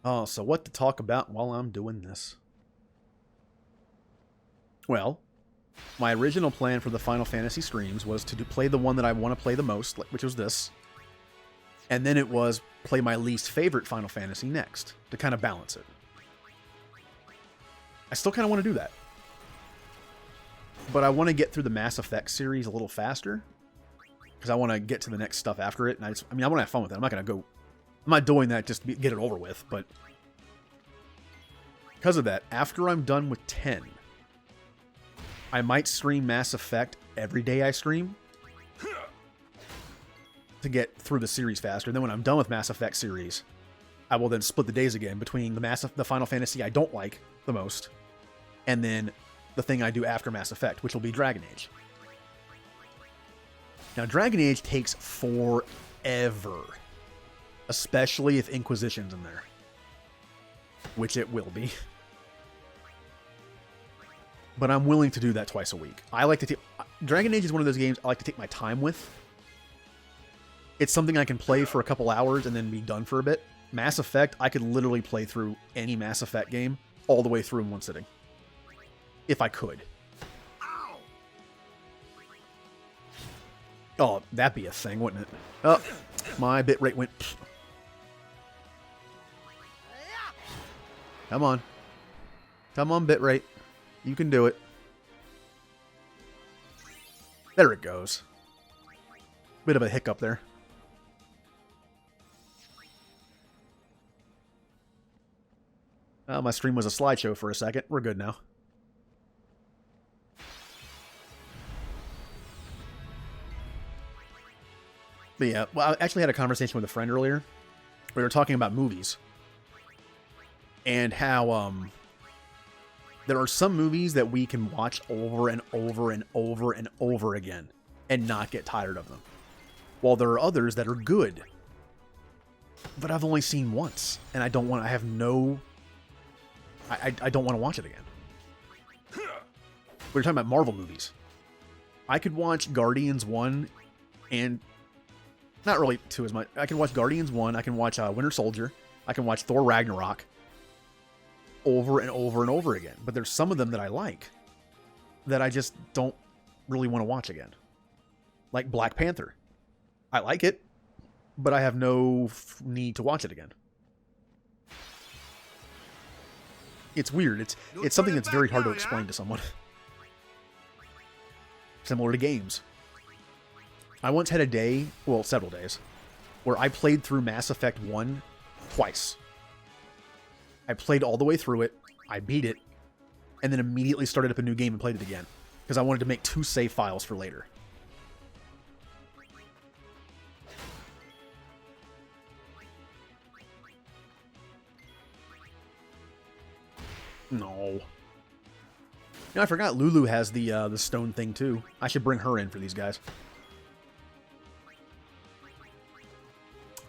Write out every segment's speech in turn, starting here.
Oh, so what to talk about while I'm doing this? Well, my original plan for the Final Fantasy streams was to play the one that I want to play the most, which was this. And then it was play my least favorite Final Fantasy next, to kind of balance it. I still kind of want to do that. But I want to get through the Mass Effect series a little faster. Because I want to get to the next stuff after it. And I want to have fun with it. I'm not going to go... I'm not doing that just to get it over with, but... Because of that, after I'm done with 10, I might stream Mass Effect every day I stream. To get through the series faster. And then when I'm done with Mass Effect series, I will then split the days again between the Final Fantasy I don't like the most, and then the thing I do after Mass Effect, which will be Dragon Age. Now, Dragon Age takes forever, especially if Inquisition's in there, which it will be. But I'm willing to do that twice a week. I like to take... Dragon Age is one of those games I like to take my time with. It's something I can play for a couple hours and then be done for a bit. Mass Effect, I could literally play through any Mass Effect game all the way through in one sitting. If I could. Oh, that'd be a thing, wouldn't it? Oh, my bitrate went... Come on. Come on, bitrate. You can do it. There it goes. Bit of a hiccup there. My stream was a slideshow for a second. We're good now. But yeah, well, I actually had a conversation with a friend earlier. We were talking about movies. And how, there are some movies that we can watch over and over and over and over again and not get tired of them. While there are others that are good. But I've only seen once. And I don't want, I have no... I don't want to watch it again. We were talking about Marvel movies. I could watch Guardians 1 and... Not really 2 as much. I can watch Guardians 1. I can watch Winter Soldier. I can watch Thor Ragnarok. Over and over and over again. But there's some of them that I like. That I just don't really want to watch again. Like Black Panther. I like it. But I have no need to watch it again. It's weird. It's something that's very hard to explain to someone. Similar to games. I once had a day, well, several days, where I played through Mass Effect 1 twice. I played all the way through it, I beat it, and then immediately started up a new game and played it again. Because I wanted to make 2 save files for later. No. You know, I forgot Lulu has the stone thing too. I should bring her in for these guys.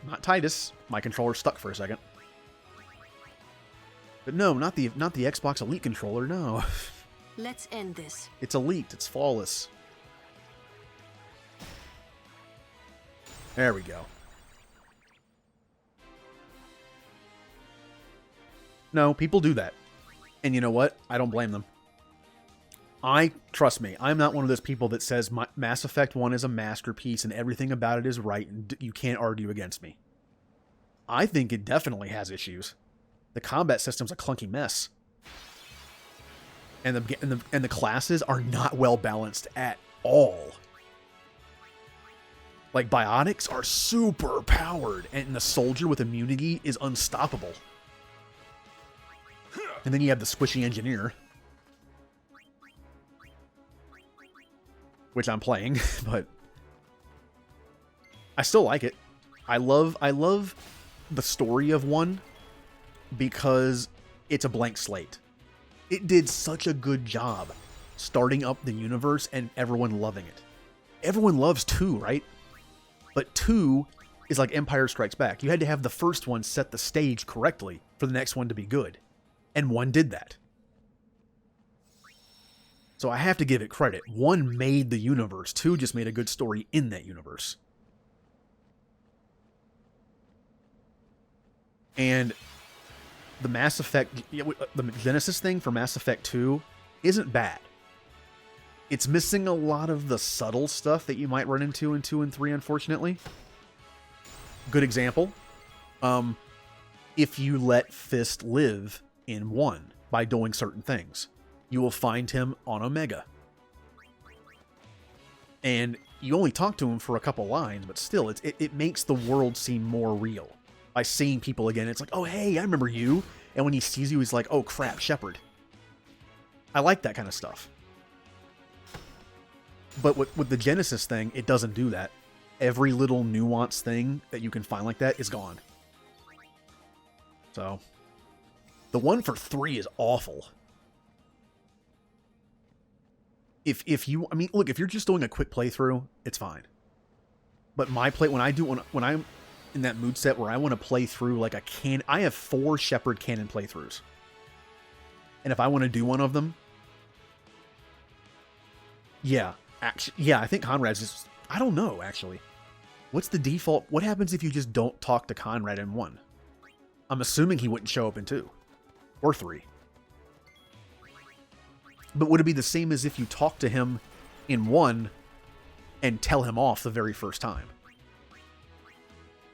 Not Titus. My controller's stuck for a second. But no, not the Xbox Elite controller, no. Let's end this. It's Elite, it's flawless. There we go. No, people do that. And you know what? I don't blame them. Trust me, I'm not one of those people that says Mass Effect 1 is a masterpiece and everything about it is right and you can't argue against me. I think it definitely has issues. The combat system's a clunky mess. And the classes are not well balanced at all. Like, biotics are super powered, and the soldier with immunity is unstoppable. And then you have the squishy engineer. Which I'm playing, but I still like it. I love the story of 1 because it's a blank slate. It did such a good job starting up the universe and everyone loving it. Everyone loves 2, right? But 2 is like Empire Strikes Back. You had to have the first one set the stage correctly for the next one to be good. And 1 did that. So I have to give it credit. 1 made the universe. 2 just made a good story in that universe. And the Mass Effect, the Genesis thing for Mass Effect 2 isn't bad. It's missing a lot of the subtle stuff that you might run into in 2 and 3, unfortunately. Good example. If you let Fist live in 1 by doing certain things, you will find him on Omega. And you only talk to him for a couple lines, but still, it makes the world seem more real. By seeing people again, it's like, oh, hey, I remember you. And when he sees you, he's like, oh, crap, Shepard. I like that kind of stuff. But with the Genesis thing, it doesn't do that. Every little nuanced thing that you can find like that is gone. So, the one for 3 is awful. If you, I mean, look, if you're just doing a quick playthrough, it's fine. But when I'm in that mood set where I want to play through like I have 4 Shepard canon playthroughs. And if I want to do one of them, yeah, I think Conrad's just, I don't know, actually. What's the default? What happens if you just don't talk to Conrad in 1? I'm assuming he wouldn't show up in 2 or 3. But would it be the same as if you talk to him in 1 and tell him off the very first time?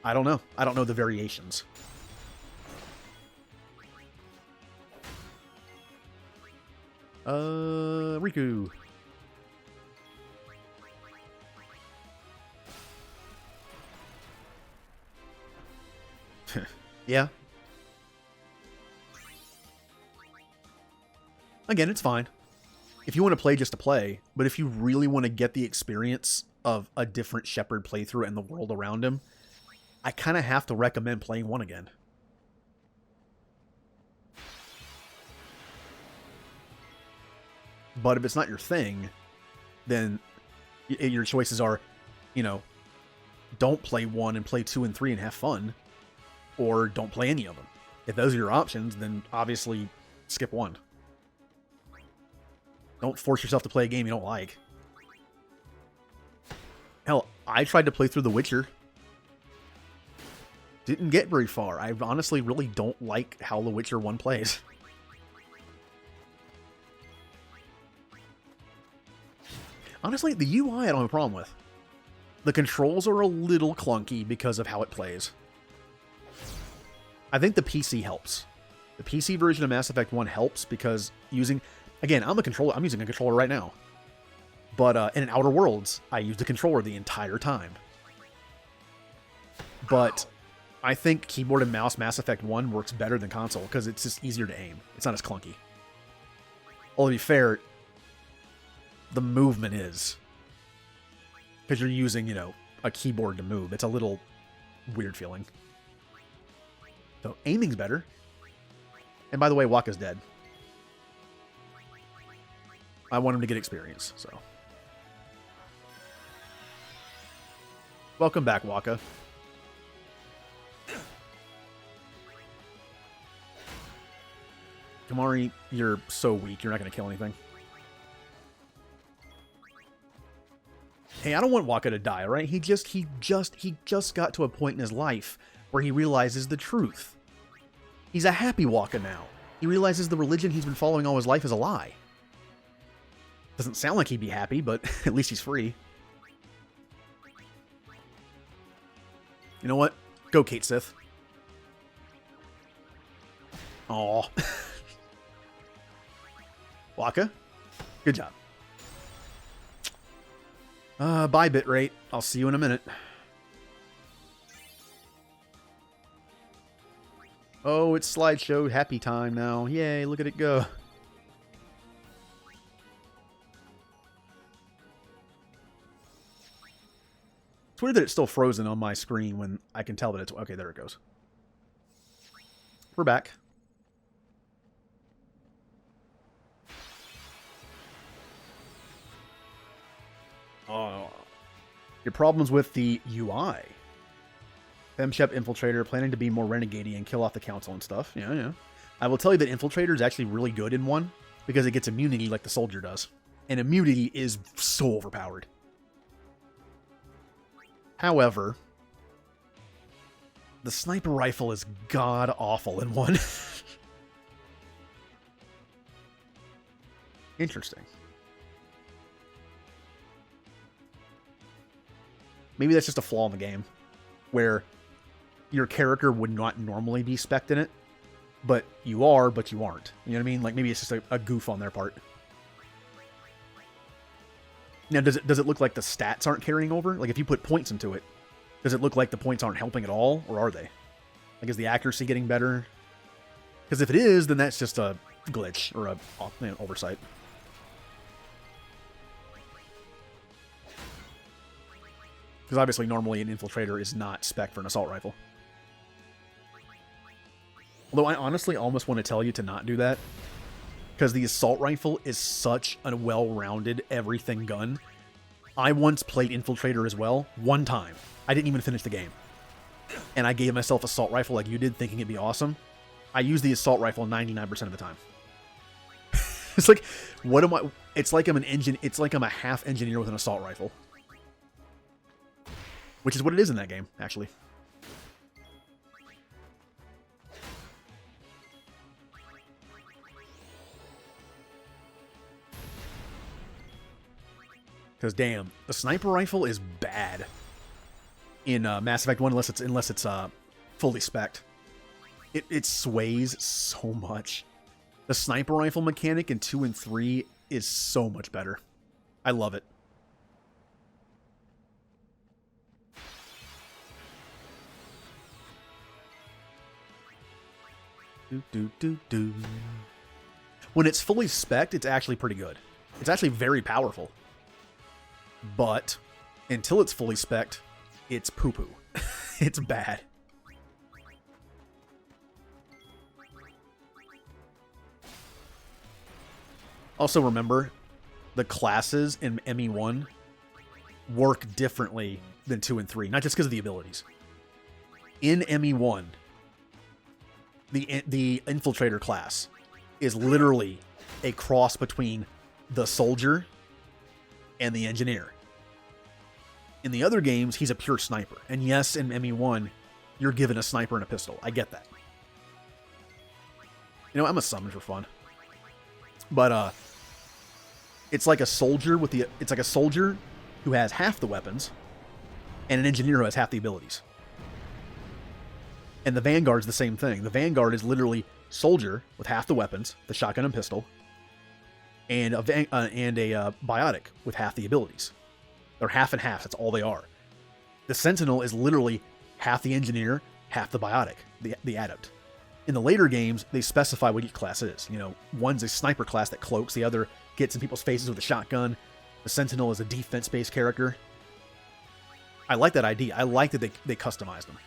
I don't know. I don't know the variations. Riku. Yeah. Again, it's fine. If you want to play just to play, but if you really want to get the experience of a different Shepard playthrough and the world around him, I kind of have to recommend playing 1 again. But if it's not your thing, then your choices are, don't play 1 and play 2 and 3 and have fun, or don't play any of them. If those are your options, then obviously skip 1. Don't force yourself to play a game you don't like. Hell, I tried to play through The Witcher. Didn't get very far. I honestly really don't like how The Witcher 1 plays. Honestly, the UI I don't have a problem with. The controls are a little clunky because of how it plays. I think the PC helps. The PC version of Mass Effect 1 helps because again, I'm using a controller right now. But in Outer Worlds, I used a controller the entire time. But I think keyboard and mouse Mass Effect 1 works better than console because it's just easier to aim. It's not as clunky. Well, to be fair, the movement is. Because you're using, a keyboard to move. It's a little weird feeling. So aiming's better. And by the way, Wakka's dead. I want him to get experience, so. Welcome back, Wakka. Kamari, you're so weak, you're not going to kill anything. Hey, I don't want Wakka to die, right? He just got to a point in his life where he realizes the truth. He's a happy Wakka now. He realizes the religion he's been following all his life is a lie. Doesn't sound like he'd be happy, but at least he's free. You know what? Go, Kate Sith. Aw. Wakka, good job. Bye, bitrate. I'll see you in a minute. Oh, it's slideshow happy time now. Yay, look at it go. It's weird that it's still frozen on my screen when I can tell that it's... Okay, there it goes. We're back. Oh, your problems with the UI. FemShep Infiltrator, planning to be more renegade-y and kill off the council and stuff. Yeah. I will tell you that Infiltrator is actually really good in 1 because it gets immunity like the soldier does. And immunity is so overpowered. However, the sniper rifle is god-awful in 1. Interesting. Maybe that's just a flaw in the game, where your character would not normally be spec'd in it, but you are, but you aren't. You know what I mean? Like, maybe it's just a goof on their part. Now, does it look like the stats aren't carrying over? Like, if you put points into it, does it look like the points aren't helping at all, or are they? Like, is the accuracy getting better? Because if it is, then that's just a glitch or a oversight. Because obviously, normally an infiltrator is not spec for an assault rifle. Although I honestly almost want to tell you to not do that. Because the assault rifle is such a well-rounded everything gun. I once played infiltrator as well, one time. I didn't even finish the game. And I gave myself assault rifle like you did, thinking it'd be awesome. I use the assault rifle 99% of the time. It's like, what am I... It's like I'm a half engineer with an assault rifle. Which is what it is in that game, actually. Because damn, the sniper rifle is bad in Mass Effect 1 unless it's fully spec'd. It sways so much. The sniper rifle mechanic in 2 and 3 is so much better. I love it. When it's fully spec'd, it's actually pretty good. It's actually very powerful. But until it's fully spec'd, it's poo-poo. It's bad. Also remember, the classes in ME1 work differently than 2 and 3, not just because of the abilities. In ME1, the infiltrator class is literally a cross between the soldier and the engineer. In the other games, he's a pure sniper. And yes, in ME1, you're given a sniper and a pistol. I get that. You know, I'm a summon for fun. But it's like a soldier who has half the weapons and an engineer who has half the abilities. And the Vanguard's the same thing. The Vanguard is literally soldier with half the weapons, the shotgun and pistol, and a biotic with half the abilities. They're half and half. That's all they are. The Sentinel is literally half the engineer, half the biotic, the adept. In the later games, they specify what each class is. You know, one's a sniper class that cloaks, the other gets in people's faces with a shotgun. The Sentinel is a defense-based character. I like that idea. I like that they customized them.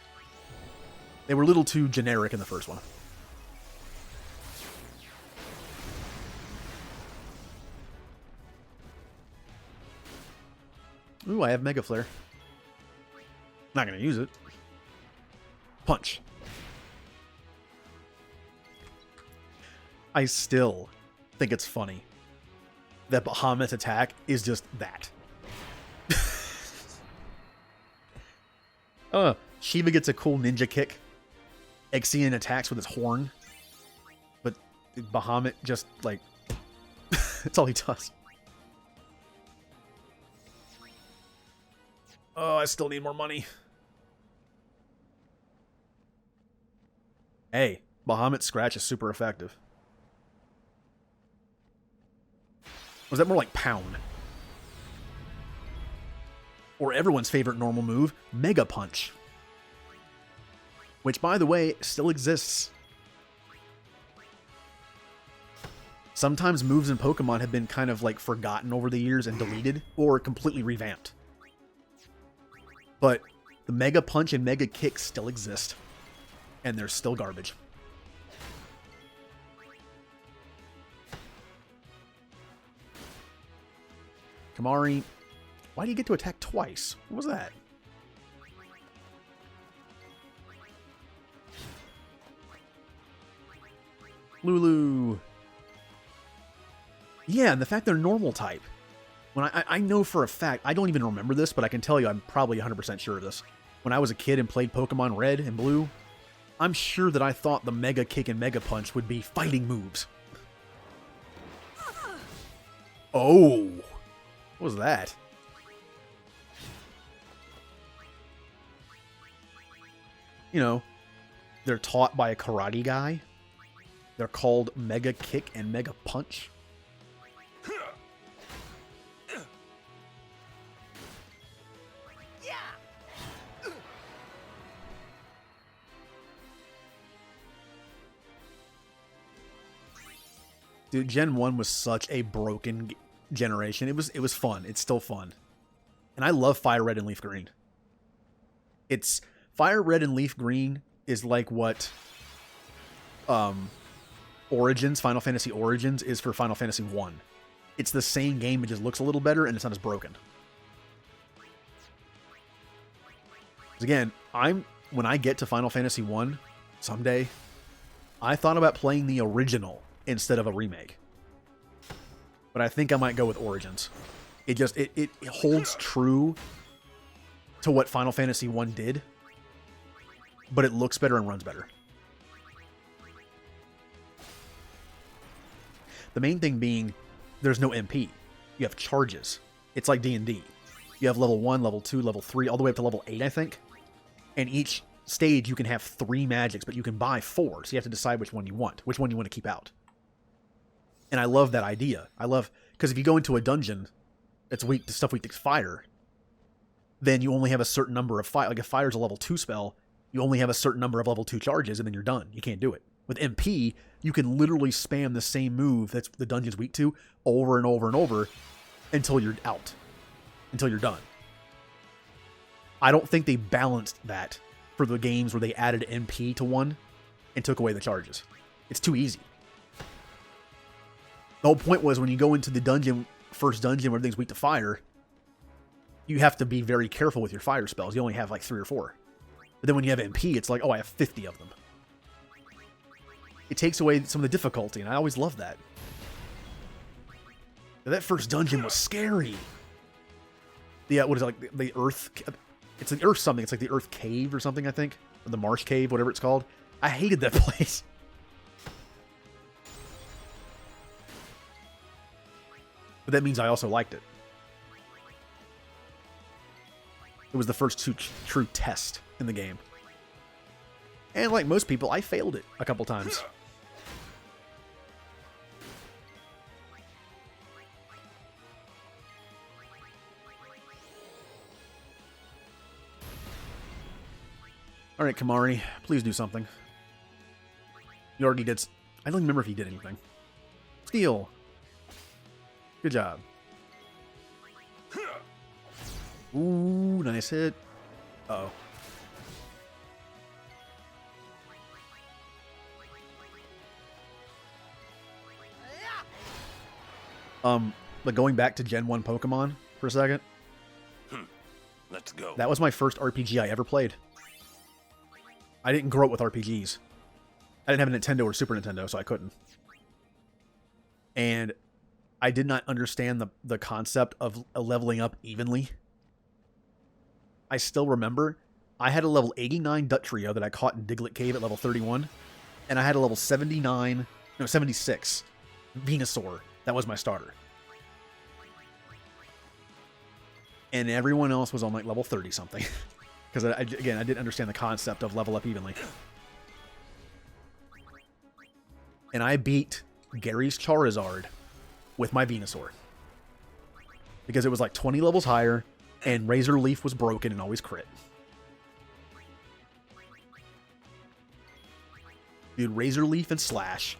They were a little too generic in the first one. Ooh, I have Mega Flare. Not going to use it. Punch. I still think it's funny that Bahamut's attack is just that. Shiva gets a cool ninja kick. Ixion attacks with his horn. But Bahamut just, like... that's all he does. Oh, I still need more money. Hey, Bahamut's scratch is super effective. Was that more like pound? Or everyone's favorite normal move, Mega Punch. Which, by the way, still exists. Sometimes moves in Pokemon have been kind of like forgotten over the years and deleted, or completely revamped. But the Mega Punch and Mega Kick still exist. And they're still garbage. Kamari, why do you get to attack twice? What was that? Lulu. Yeah, and the fact they're normal type. When I know for a fact, I don't even remember this, but I can tell you I'm probably 100% sure of this. When I was a kid and played Pokemon Red and Blue, I'm sure that I thought the Mega Kick and Mega Punch would be fighting moves. Oh, what was that? You know, they're taught by a karate guy. They're called Mega Kick and Mega Punch. Dude, Gen 1 was such a broken generation. It was fun. It's still fun. And I love Fire Red and Leaf Green. It's Fire Red and Leaf Green is like what Origins, Final Fantasy Origins is for Final Fantasy 1. It's the same game, it just looks a little better and it's not as broken. Because again, when I get to Final Fantasy 1 someday, I thought about playing the original instead of a remake. But I think I might go with Origins. It holds true to what Final Fantasy 1 did, but it looks better and runs better. The main thing being, there's no MP. You have charges. It's like D&D. You have level 1, level 2, level 3, all the way up to level 8, I think. And each stage you can have 3 magics, but you can buy 4, so you have to decide which one you want to keep out. And I love that idea. Because if you go into a dungeon that's weak to stuff weak to fire, then you only have a certain number of fire. Like if fire's a level 2 spell, you only have a certain number of level 2 charges, and then you're done. You can't do it. With MP, you can literally spam the same move that's the dungeon's weak to over and over and over until you're out. Until you're done. I don't think they balanced that for the games where they added MP to one and took away the charges. It's too easy. The whole point was when you go into the dungeon, first dungeon where everything's weak to fire, you have to be very careful with your fire spells. You only have like 3 or 4. But then when you have MP, it's like, oh, I have 50 of them. It takes away some of the difficulty, and I always love that. That first dungeon was scary. Yeah, what is it, like the Earth? It's an Earth something. It's like the Earth Cave or something, I think. Or the Marsh Cave, whatever it's called. I hated that place. But that means I also liked it. It was the first true test in the game. And like most people, I failed it a couple times. Alright, Kamari, please do something. You already did... I don't remember if he did anything. Steal. Good job. Ooh, nice hit. Uh-oh. But going back to Gen 1 Pokemon for a second. Let's go. That was my first RPG I ever played. I didn't grow up with RPGs. I didn't have a Nintendo or Super Nintendo, so I couldn't. And I did not understand the concept of leveling up evenly. I still remember I had a level 89 Dutrio that I caught in Diglett Cave at level 31. And I had a level 76 Venusaur. That was my starter. And everyone else was on like level 30 something. Because again, I didn't understand the concept of level up evenly. And I beat Gary's Charizard with my Venusaur. Because it was like 20 levels higher, and Razor Leaf was broken and always crit. Dude, Razor Leaf and Slash.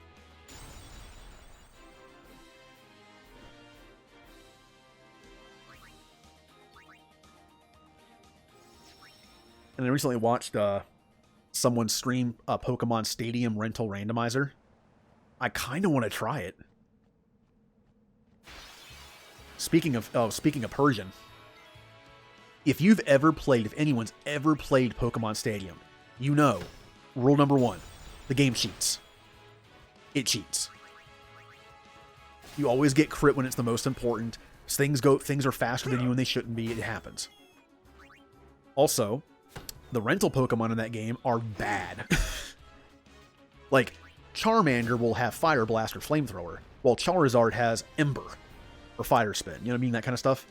And I recently watched someone stream a Pokemon Stadium rental randomizer. I kind of want to try it. Speaking of Persian, if anyone's ever played Pokemon Stadium, you know, rule number 1, the game cheats. It cheats. You always get crit when it's the most important. Things are faster than you when they shouldn't be. It happens. Also, the rental Pokemon in that game are bad. Like, Charmander will have Fire Blast or Flamethrower, while Charizard has Ember. or Fire Spin. You know what I mean? That kind of stuff.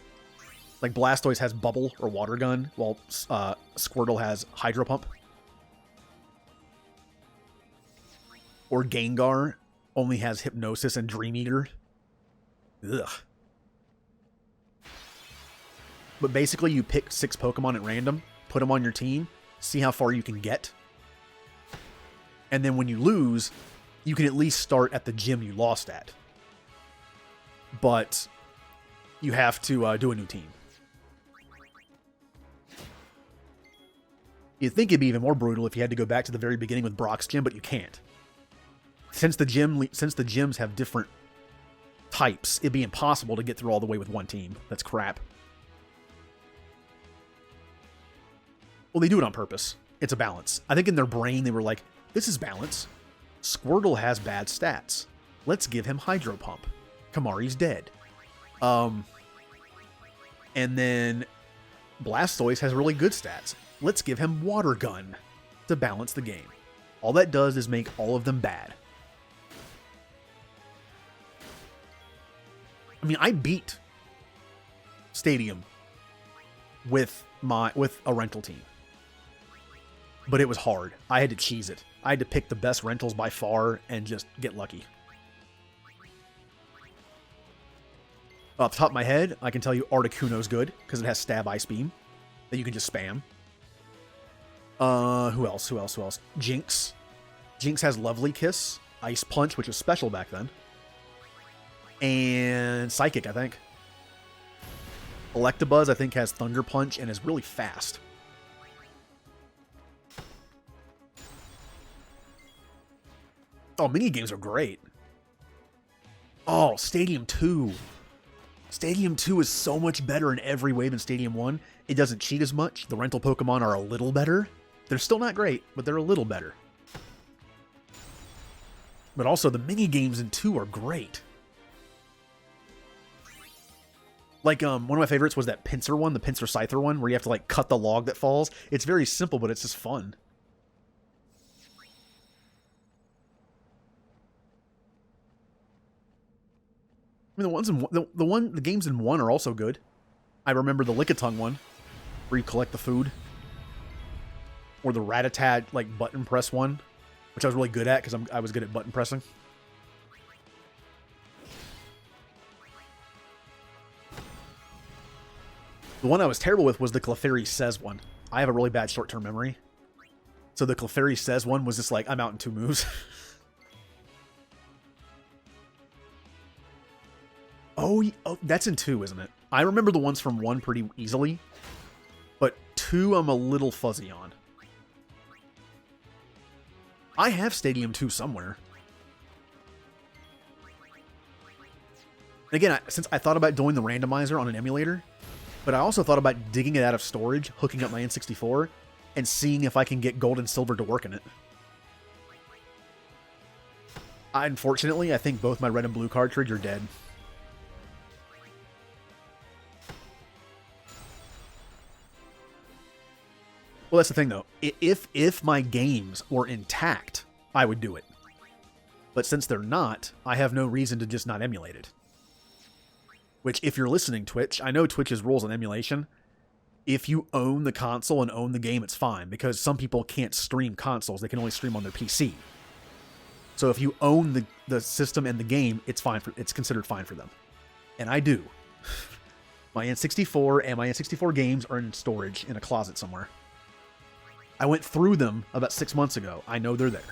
Like Blastoise has Bubble or Water Gun, while Squirtle has Hydro Pump. Or Gengar only has Hypnosis and Dream Eater. Ugh. But basically, you pick 6 Pokemon at random, put them on your team, see how far you can get. And then when you lose, you can at least start at the gym you lost at. But you have to do a new team. You'd think it'd be even more brutal if you had to go back to the very beginning with Brock's gym, but you can't. Since the gyms have different types, it'd be impossible to get through all the way with one team. That's crap. Well, they do it on purpose. It's a balance. I think in their brain they were like, this is balance. Squirtle has bad stats. Let's give him Hydro Pump. Kamari's dead. And then Blastoise has really good stats. Let's give him Water Gun to balance the game. All that does is make all of them bad. I mean, I beat Stadium with a rental team. But it was hard. I had to cheese it. I had to pick the best rentals by far and just get lucky. Off the top of my head, I can tell you Articuno's good because it has Stab Ice Beam that you can just spam. Who else? Jinx. Jinx has Lovely Kiss, Ice Punch, which was special back then. And Psychic, I think. Electabuzz, I think, has Thunder Punch and is really fast. Oh, minigames are great. Oh, Stadium 2. Stadium 2 is so much better in every way than Stadium 1. It doesn't cheat as much. The rental Pokemon are a little better. They're still not great, but they're a little better. But also, the minigames in 2 are great. Like, one of my favorites was that Pinsir one, the Pinsir Scyther one, where you have to, like, cut the log that falls. It's very simple, but it's just fun. I mean, the games in 1 are also good. I remember the Lickitung one, where you collect the food. Or the Rattata, like, button press one, which I was really good at, because I was good at button pressing. The one I was terrible with was the Clefairy Says one. I have a really bad short-term memory. So the Clefairy Says one was just like, I'm out in 2 moves. Oh, that's in 2, isn't it? I remember the ones from 1 pretty easily. But 2 I'm a little fuzzy on. I have Stadium 2 somewhere. Again, since I thought about doing the randomizer on an emulator, but I also thought about digging it out of storage, hooking up my N64, and seeing if I can get gold and silver to work in it. Unfortunately, I think both my red and blue cartridge are dead. Well, that's the thing, though. If my games were intact, I would do it. But since they're not, I have no reason to just not emulate it. Which, if you're listening, Twitch, I know Twitch's rules on emulation. If you own the console and own the game, it's fine. Because some people can't stream consoles. They can only stream on their PC. So if you own the system and the game, it's fine. It's considered fine for them. And I do. My N64 and my N64 games are in storage in a closet somewhere. I went through them about 6 months ago. I know they're there.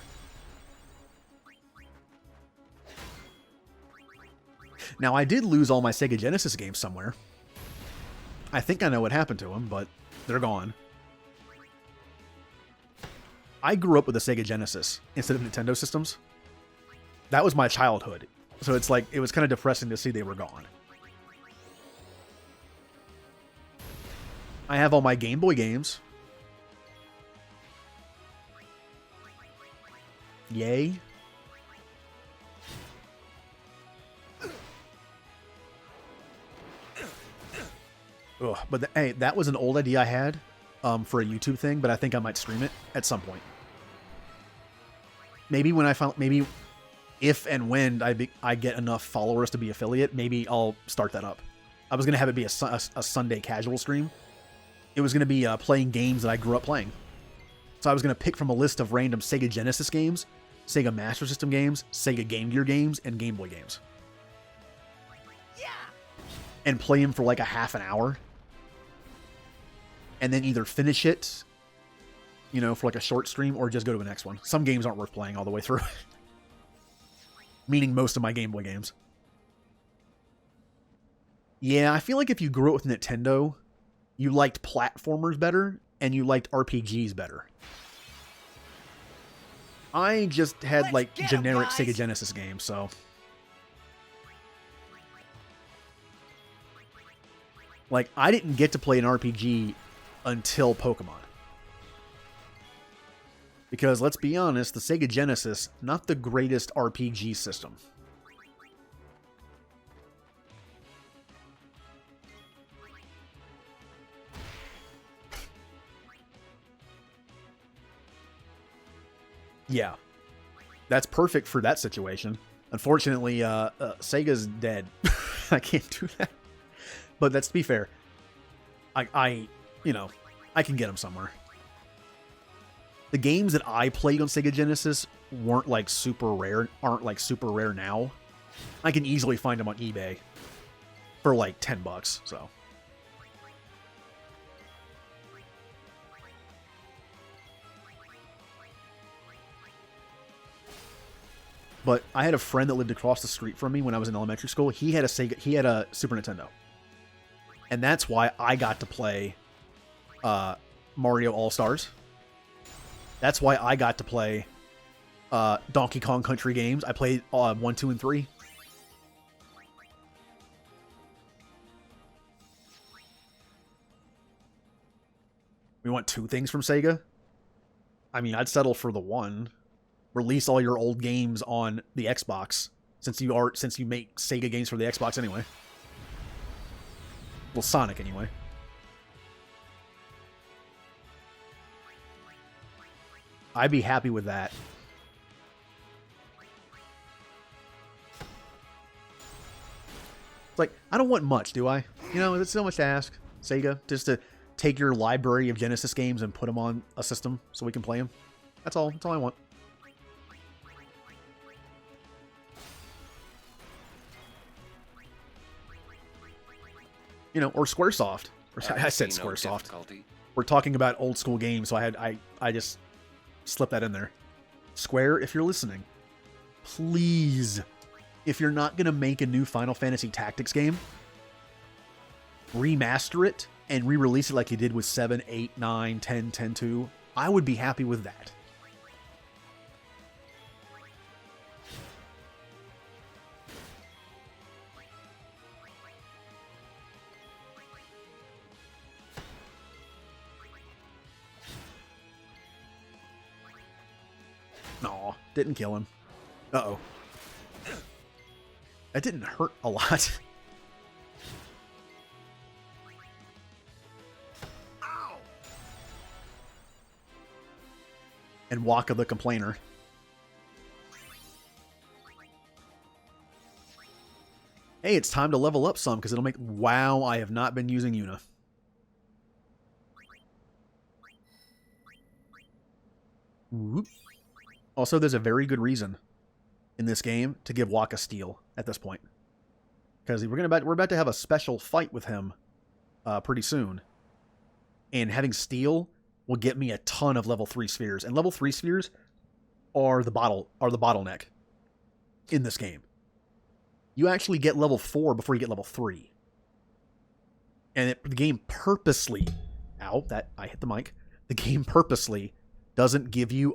Now, I did lose all my Sega Genesis games somewhere. I think I know what happened to them, but they're gone. I grew up with a Sega Genesis instead of Nintendo systems. That was my childhood. So it's like, it was kind of depressing to see they were gone. I have all my Game Boy games. Yay. Ugh, but hey, that was an old idea I had for a YouTube thing, but I think I might stream it at some point. Maybe when I found, maybe if and when I get enough followers to be affiliate, maybe I'll start that up. I was going to have it be a Sunday casual stream. It was going to be playing games that I grew up playing. So I was going to pick from a list of random Sega Genesis games, Sega Master System games, Sega Game Gear games, and Game Boy games. Yeah. And play them for like a half an hour. And then either finish it, you know, for like a short stream, or just go to the next one. Some games aren't worth playing all the way through. Meaning most of my Game Boy games. Yeah, I feel like if you grew up with Nintendo, you liked platformers better, and you liked RPGs better. I just had, like, generic Sega Genesis games, so... Like, I didn't get to play an RPG until Pokemon. Because, let's be honest, the Sega Genesis, not the greatest RPG system. Yeah. That's perfect for that situation. Unfortunately, Sega's dead. I can't do that. But that's to be fair. I can get them somewhere. The games that I played on Sega Genesis aren't like super rare now. I can easily find them on eBay for like $10, so. But I had a friend that lived across the street from me when I was in elementary school. He had a Super Nintendo. And that's why I got to play Mario All-Stars. That's why I got to play Donkey Kong Country games. I played 1, 2, and 3. We want 2 things from Sega? I mean, I'd settle for the 1. Release all your old games on the Xbox, since you make Sega games for the Xbox anyway. Well, Sonic anyway. I'd be happy with that. It's like, I don't want much, do I? You know, it's so much to ask, Sega, just to take your library of Genesis games and put them on a system so we can play them. That's all I want. You know, or Squaresoft. I said Squaresoft. We're talking about old school games, so I just slipped that in there. Square, if you're listening, please, if you're not going to make a new Final Fantasy Tactics game, remaster it and re-release it like you did with 7, 8, 9, 10, 10-2. I would be happy with that. Aw, didn't kill him. Uh-oh. That didn't hurt a lot. Ow. And Waka the Complainer. Hey, it's time to level up some, because it'll make... Wow, I have not been using Yuna. Whoop. Also, there's a very good reason in this game to give Waka Steel at this point, because we're about to have a special fight with him pretty soon, and having Steel will get me a ton of level 3 spheres, and level 3 spheres are the bottleneck in this game. You actually get level 4 before you get level 3, and the game purposely, I hit the mic. The game purposely doesn't give you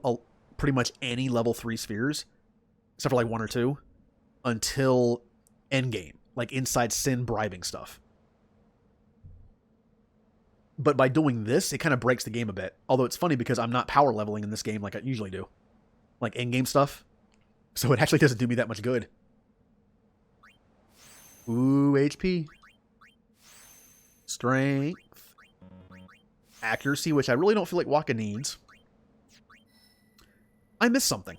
pretty much any level 3 spheres, except for like 1 or 2, until endgame, like inside Sin bribing stuff. But by doing this, it kind of breaks the game a bit. Although it's funny because I'm not power leveling in this game like I usually do, like endgame stuff. So it actually doesn't do me that much good. Ooh, HP. Strength. Accuracy, which I really don't feel like Waka needs. I missed something.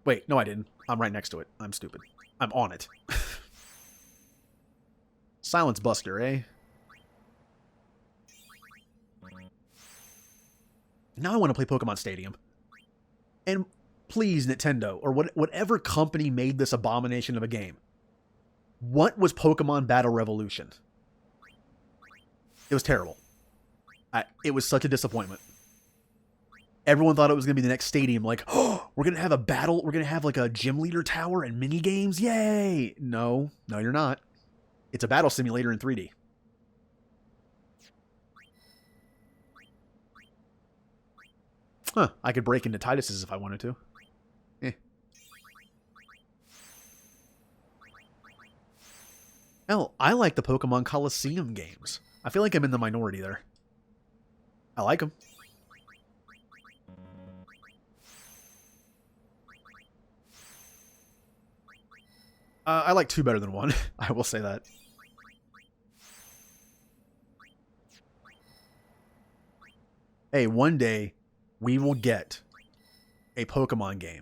Wait, no I didn't. I'm right next to it. I'm stupid. I'm on it. Silence Buster, eh? Now I want to play Pokemon Stadium. And please, Nintendo, or whatever company made this abomination of a game, what was Pokemon Battle Revolution? It was terrible. It was such a disappointment. Everyone thought it was going to be the next Stadium. Like, oh, we're going to have a battle. We're going to have like a gym leader tower and mini games. Yay! No, you're not. It's a battle simulator in 3D. Huh, I could break into Titus's if I wanted to. Eh. Hell, I like the Pokemon Coliseum games. I feel like I'm in the minority there. I like them. I like 2 better than 1. I will say that. Hey, one day we will get a Pokemon game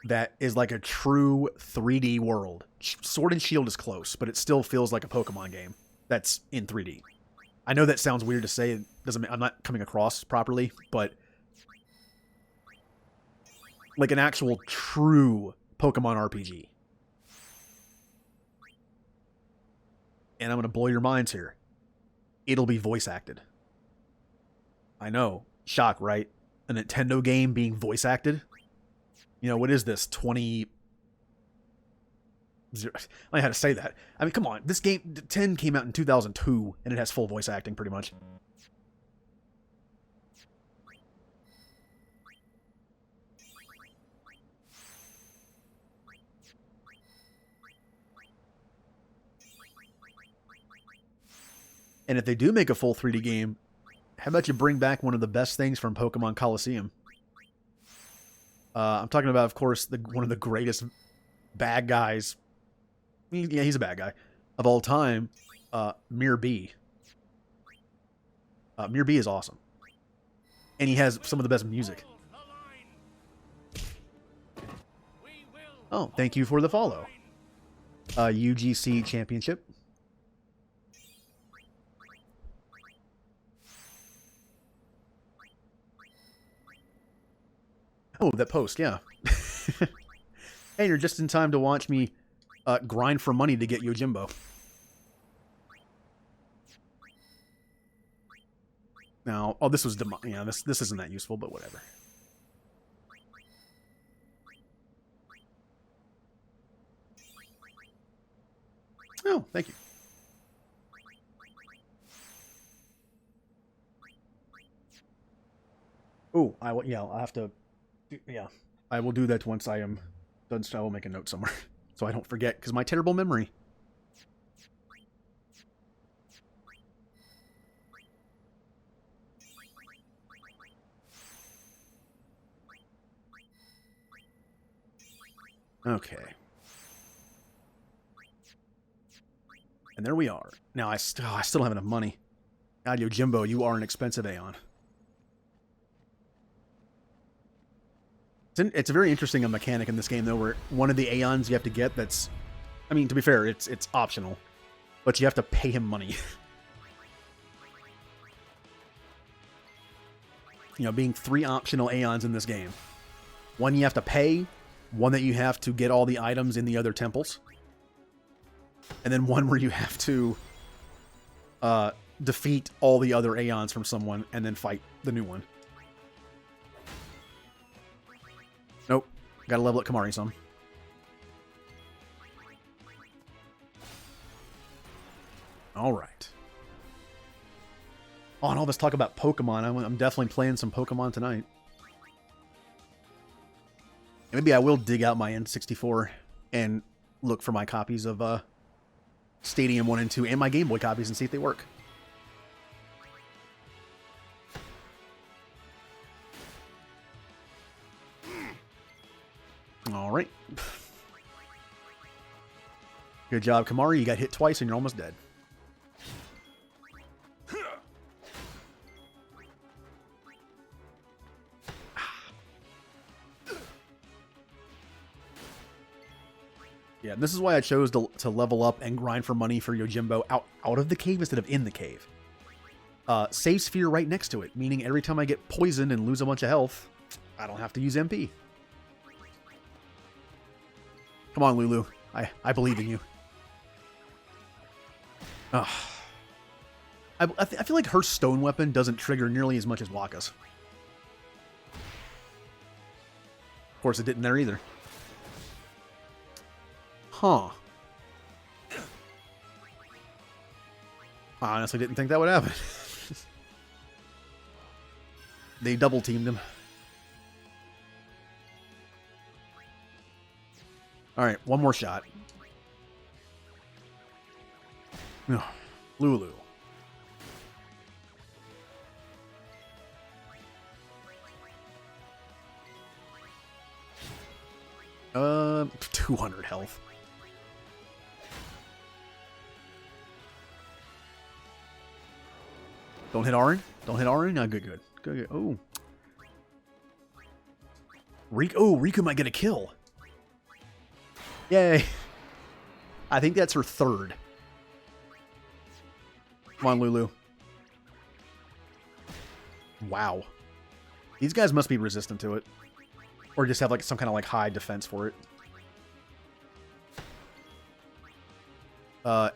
that is like a true 3D world. Sword and Shield is close, but it still feels like a Pokemon game that's in 3D. I know that sounds weird to say. It doesn't. I'm not coming across properly, but like an actual true Pokemon RPG. And I'm going to blow your minds here. It'll be voice acted. I know. Shock, right? A Nintendo game being voice acted? You know, what is this? 20... I don't know how to say that. I mean, come on. This game, 10 came out in 2002, and it has full voice acting, pretty much. And if they do make a full 3D game, how about you bring back one of the best things from Pokemon Coliseum? I'm talking about, of course, one of the greatest bad guys. Yeah, he's a bad guy of all time. Mirror B. Mirror B is awesome, and he has some of the best music. Oh, thank you for the follow. UGC Championship. Oh, that post, yeah. Hey, you're just in time to watch me grind for money to get Yojimbo. Now, oh, this was yeah, this isn't that useful, but whatever. Oh, thank you. Oh, yeah, I'll have to. Yeah, I will do that once I am done. So I will make a note somewhere so I don't forget, because my terrible memory. Okay. And there we are. Now I still don't have enough money. God, Yojimbo, you are an expensive Aeon. It's a very interesting mechanic in this game, though, where one of the Aeons you have to get that's... I mean, to be fair, it's optional. But you have to pay him money. You know, being 3 optional Aeons in this game. One you have to pay, one that you have to get all the items in the other temples, and then one where you have to defeat all the other Aeons from someone and then fight the new one. Nope. Gotta level up Kamari some. Alright. Oh, and all this talk about Pokemon. I'm definitely playing some Pokemon tonight. Maybe I will dig out my N64 and look for my copies of Stadium 1 and 2 and my Game Boy copies and see if they work. Alright. Good job, Kamari. You got hit twice and you're almost dead. Yeah, this is why I chose to level up and grind for money for Yojimbo out of the cave instead of in the cave. Save sphere right next to it, meaning every time I get poisoned and lose a bunch of health, I don't have to use MP. Come on, Lulu. I believe in you. I feel like her stone weapon doesn't trigger nearly as much as Wakka's. Of course, it didn't there either. Huh. I honestly didn't think that would happen. They double teamed him. Alright, one more shot. Lulu. Uh, 200 health. Don't hit Arin. Don't hit Arin. No, good. Oh. Riku might get a kill. Yay. I think that's her third. Come on, Lulu. Wow. These guys must be resistant to it. Or just have like some kind of like high defense for it.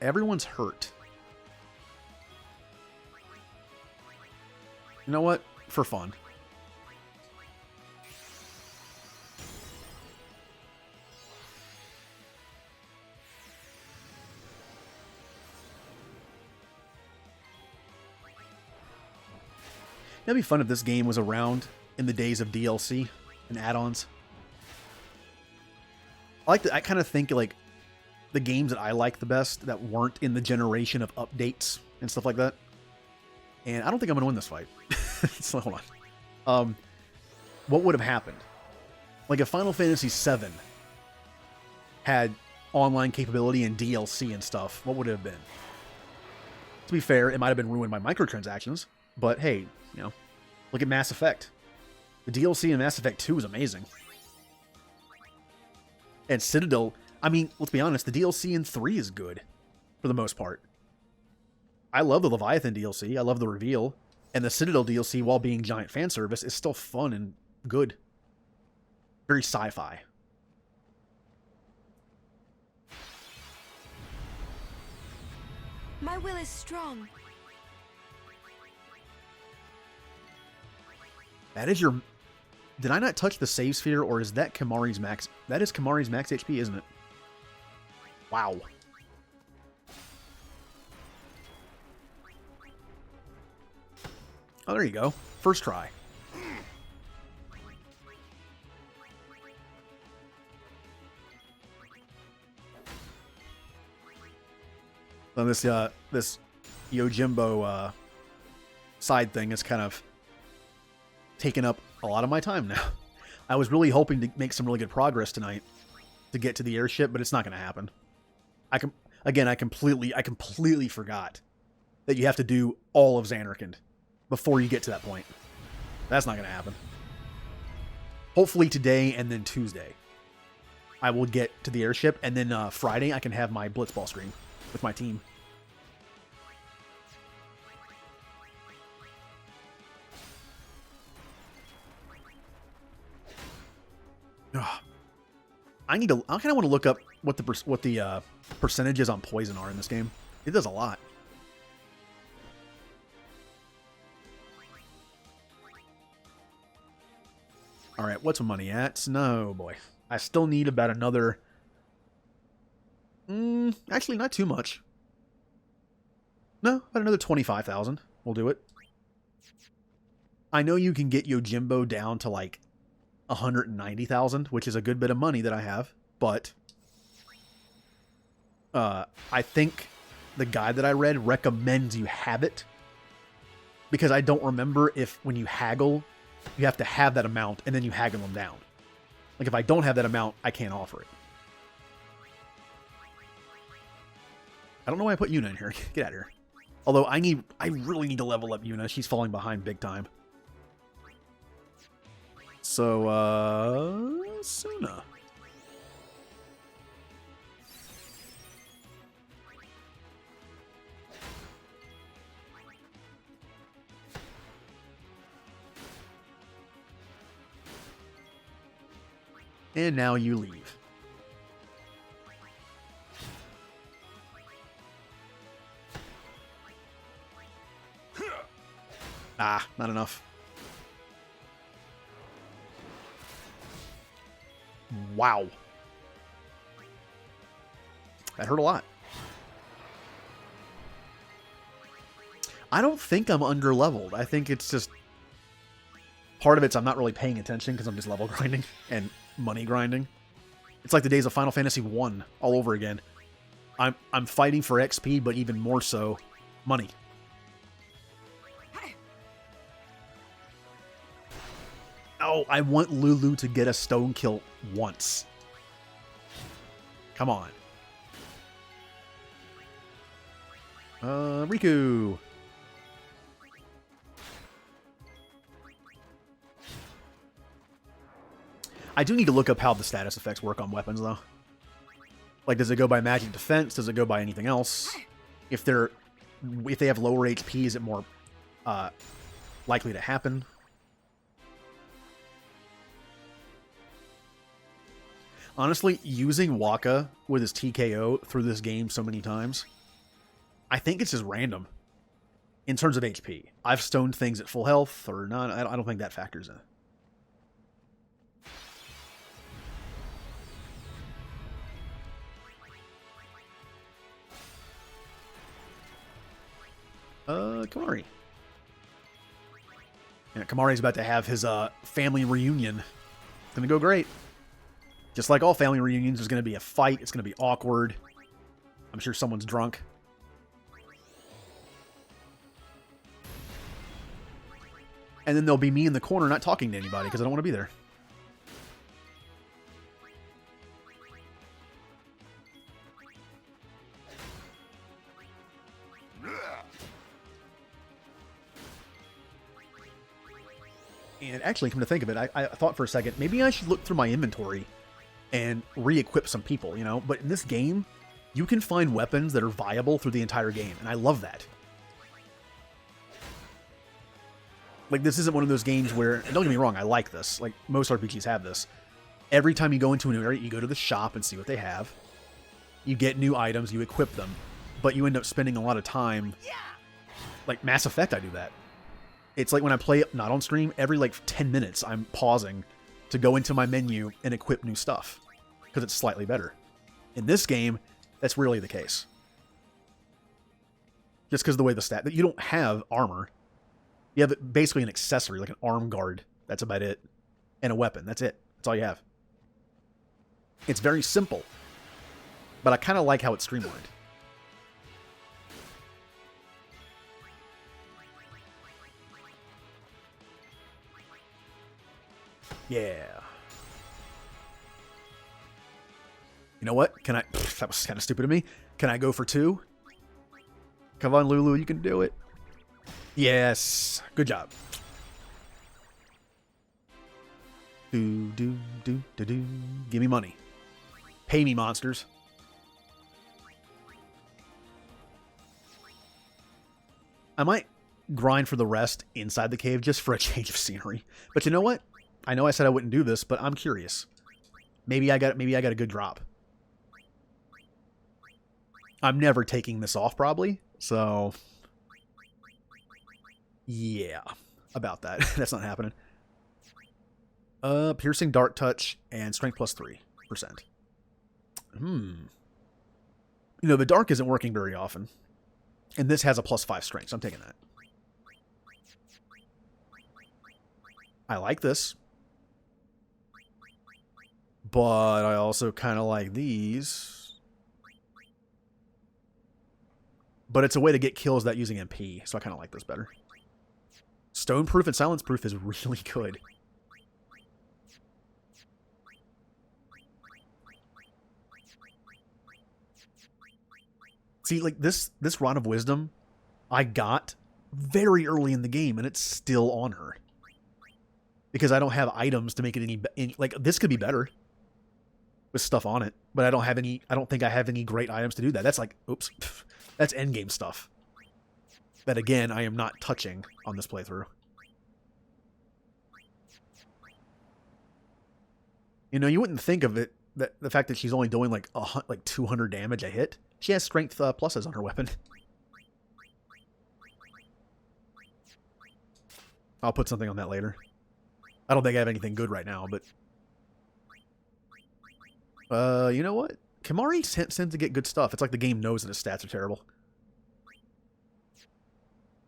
Everyone's hurt. You know what? For fun. It'd be fun if this game was around in the days of DLC and add-ons. I kind of think like the games that I like the best that weren't in the generation of updates and stuff like that. And I don't think I'm going to win this fight. So hold on. What would have happened? Like if Final Fantasy VII had online capability and DLC and stuff, what would it have been? To be fair, it might have been ruined by microtransactions, but hey, you know, look at Mass Effect. The DLC in Mass Effect 2 is amazing. And Citadel, I mean, let's be honest, the DLC in 3 is good, for the most part. I love the Leviathan DLC, I love the reveal, and the Citadel DLC, while being giant fan service, is still fun and good. Very sci-fi. My will is strong. That is your... Did I not touch the save sphere, or is that Kamari's max... That is Kamari's max HP, isn't it? Wow. Oh, there you go. First try. Then this Yojimbo side thing is kind of taken up a lot of my time now. I was really hoping to make some really good progress tonight to get to the airship, but it's not going to happen. I completely forgot that you have to do all of Zanarkand before you get to that point. That's not going to happen. Hopefully today and then Tuesday I will get to the airship, and then Friday I can have my Blitzball stream with my team. I kind of want to look up what the percentages on poison are in this game. It does a lot. All right, what's my money at? No, boy. I still need about another... actually, not too much. No, about another 25,000. We'll do it. I know you can get Yojimbo down to like 190,000, which is a good bit of money that I have, but I think the guide that I read recommends you have it, because I don't remember if when you haggle, you have to have that amount and then you haggle them down. Like if I don't have that amount, I can't offer it. I don't know why I put Yuna in here. Get out of here. Although I really need to level up Yuna. She's falling behind big time. So, Suna. And now you leave. Ah, not enough. Wow. That hurt a lot. I don't think I'm under-leveled. I think it's just... Part of it's I'm not really paying attention because I'm just level grinding and money grinding. It's like the days of Final Fantasy 1 all over again. I'm fighting for XP, but even more so, money. Oh, I want Lulu to get a stone kill once. Come on. Riku. I do need to look up how the status effects work on weapons, though. Like, does it go by magic defense? Does it go by anything else? If they have lower HP, is it more likely to happen? Honestly, using Waka with his TKO through this game so many times, I think it's just random in terms of HP. I've stoned things at full health or not. I don't think that factors in. Kamari. Yeah, Kamari's about to have his family reunion. It's gonna go great. Just like all family reunions, there's gonna be a fight. It's gonna be awkward. I'm sure someone's drunk. And then there'll be me in the corner not talking to anybody because I don't want to be there. And actually, come to think of it, I thought for a second, maybe I should look through my inventory and re-equip some people, you know? But in this game, you can find weapons that are viable through the entire game, and I love that. Like, this isn't one of those games where, and don't get me wrong, I like this. Like, most RPGs have this. Every time you go into a new area, you go to the shop and see what they have. You get new items, you equip them. But you end up spending a lot of time... Like, Mass Effect, I do that. It's like when I play, not on stream, every, like, 10 minutes, I'm pausing to go into my menu and equip new stuff. Because it's slightly better. In this game, that's really the case. Just because of the way the stat... You don't have armor. You have basically an accessory, like an arm guard. That's about it. And a weapon. That's it. That's all you have. It's very simple. But I kind of like how it's streamlined. Yeah. You know what? Can I... That was kind of stupid of me. Can I go for 2? Come on, Lulu. You can do it. Yes. Good job. Do. Give me money. Pay me, monsters. I might grind for the rest inside the cave just for a change of scenery. But you know what? I know I said I wouldn't do this, but I'm curious. Maybe I got a good drop. I'm never taking this off, probably. So... Yeah, about that. That's not happening. Piercing, Dark Touch, and Strength plus 3%. You know, the Dark isn't working very often. And this has a plus 5 Strength, so I'm taking that. I like this. But I also kind of like these. But it's a way to get kills without using MP, so I kind of like this better. Stone Proof and Silence Proof is really good. See, like, this Rod of Wisdom, I got very early in the game, and it's still on her. Because I don't have items to make it any like, this could be better with stuff on it, but I don't think I have any great items to do that. That's like, oops, that's endgame stuff. That, again, I am not touching on this playthrough. You know, you wouldn't think of it, that the fact that she's only doing like 200 damage a hit. She has strength pluses on her weapon. I'll put something on that later. I don't think I have anything good right now, but... you know what? Kimahri tends to get good stuff. It's like the game knows that his stats are terrible.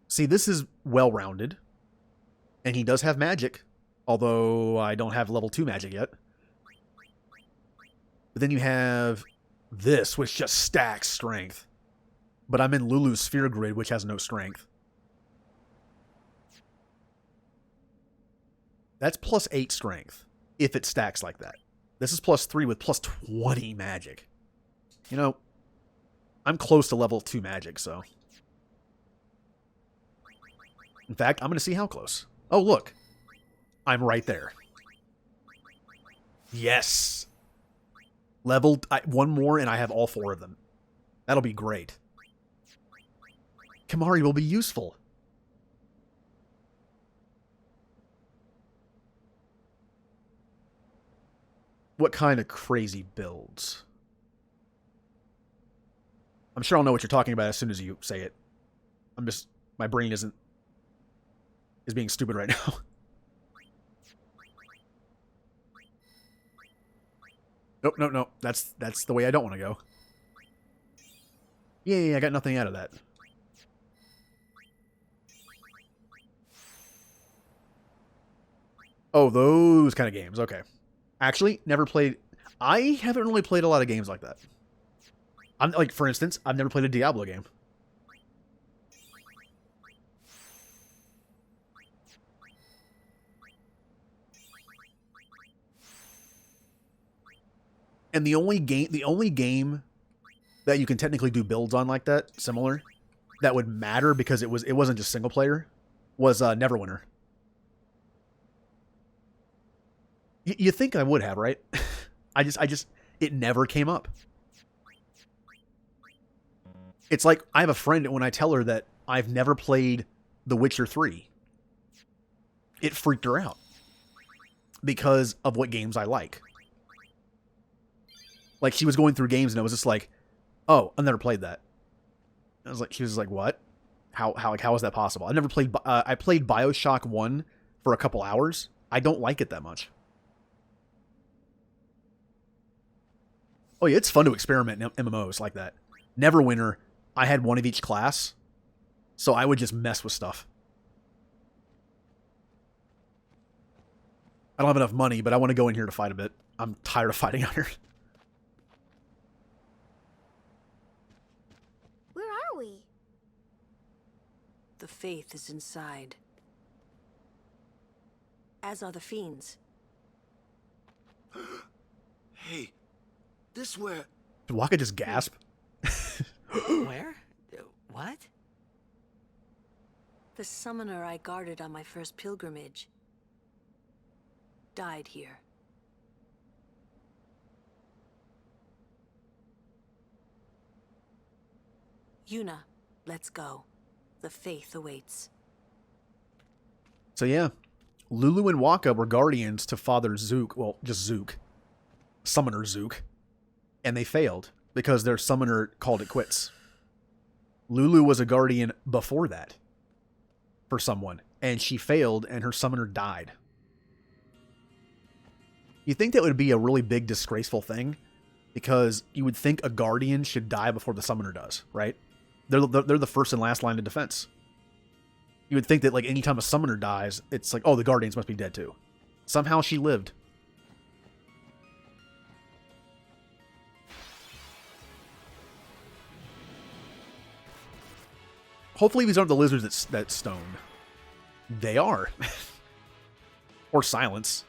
See, this is well-rounded. And he does have magic. Although I don't have level 2 magic yet. But then you have this, which just stacks strength. But I'm in Lulu's Sphere Grid, which has no strength. That's plus 8 strength, if it stacks like that. This is plus 3 with plus 20 magic. You know, I'm close to level 2 magic, so... In fact, I'm going to see how close. Oh, look. I'm right there. Yes! Leveled... one more and I have all 4 of them. That'll be great. Kimahri will be useful. What kind of crazy builds? I'm sure I'll know what you're talking about as soon as you say it. I'm just... My brain is being stupid right now. Nope, nope, nope. That's the way I don't want to go. Yay, I got nothing out of that. Oh, those kind of games. Okay. Actually, never played... I haven't really played a lot of games like that. I'm like, for instance, I've never played a Diablo game. And the only game that you can technically do builds on like that, similar, that would matter because it wasn't just single player, was Neverwinter. You think I would have, right? It never came up. It's like, I have a friend, when I tell her that I've never played The Witcher 3, it freaked her out. Because of what games I like. Like, she was going through games and I was just like, oh, I've never played that. She was like, what? How is that possible? I never played, I played BioShock 1 for a couple hours. I don't like it that much. Oh yeah, it's fun to experiment in MMOs like that. Neverwinter, I had one of each class, so I would just mess with stuff. I don't have enough money, but I want to go in here to fight a bit. I'm tired of fighting out here. Where are we? The faith is inside. As are the fiends. Hey, this where... Did Waka just gasp? Where? What? The summoner I guarded on my first pilgrimage died here. Yuna, let's go. The faith awaits. So yeah, Lulu and Waka were guardians to Father Zook. Well, just Zook. Summoner Zook. And they failed because their summoner called it quits. Lulu was a guardian before that for someone, and she failed and her summoner died. You think that would be a really big disgraceful thing? Because you would think a guardian should die before the summoner does, right? They're the first and last line of defense. You would think that like anytime a summoner dies, it's like, oh, the guardians must be dead too. Somehow she lived. Hopefully these aren't the lizards that stone. They are. Or silence.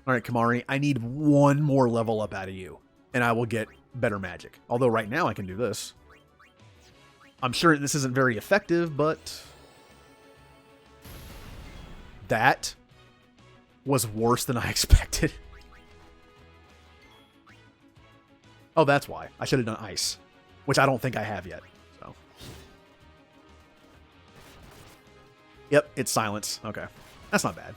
Alright, Kimahri, I need one more level up out of you, and I will get better magic. Although right now I can do this. I'm sure this isn't very effective, but... that was worse than I expected. Oh, that's why. I should have done ice. Which I don't think I have yet. So. Yep, it's silence. Okay. That's not bad.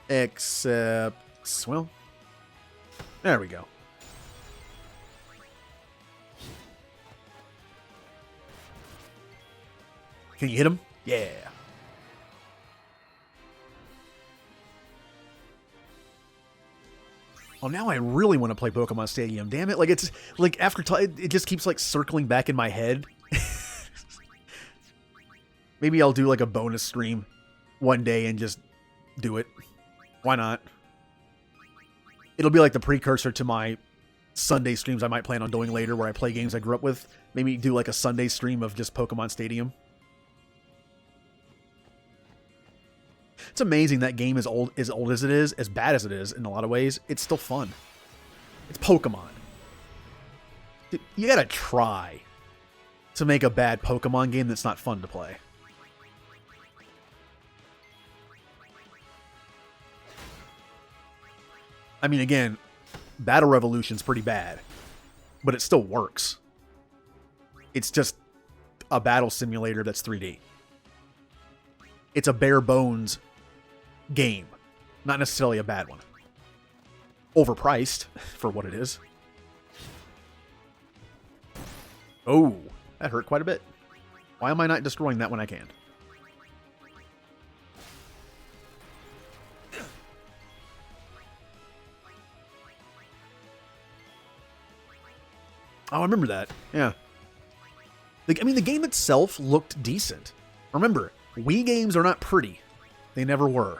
Except, well, there we go. Can you hit him? Yeah. Oh, now I really want to play Pokemon Stadium. Damn it. Like, it's like after it just keeps like circling back in my head. Maybe I'll do like a bonus stream one day and just do it. Why not? It'll be like the precursor to my Sunday streams I might plan on doing later where I play games I grew up with. Maybe do like a Sunday stream of just Pokemon Stadium. It's amazing that game is old as it is, as bad as it is in a lot of ways. It's still fun. It's Pokemon. You gotta try to make a bad Pokemon game that's not fun to play. I mean, again, Battle Revolution's pretty bad, but it still works. It's just a battle simulator that's 3D. It's a bare bones game, not necessarily a bad one. Overpriced for what it is. Oh, that hurt quite a bit. Why am I not destroying that when I can? Oh, I remember that. Yeah. I mean, the game itself looked decent. Remember, Wii games are not pretty. They never were.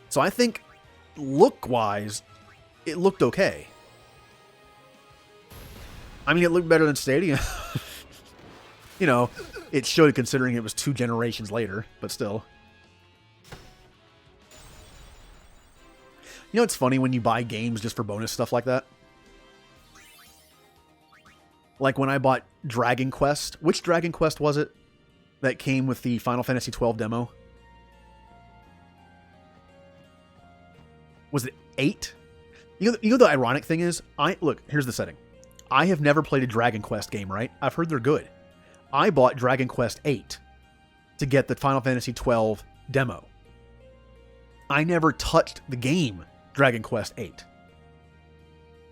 So I think, look-wise, it looked okay. I mean, it looked better than Stadium. You know, it should, considering it was 2 generations later, but still. You know, it's funny when you buy games just for bonus stuff like that. Like when I bought Dragon Quest. Which Dragon Quest was it that came with the Final Fantasy XII demo? Was it 8? You know the ironic thing is, look, here's the setting. I have never played a Dragon Quest game, right? I've heard they're good. I bought Dragon Quest 8 to get the Final Fantasy XII demo. I never touched the game Dragon Quest 8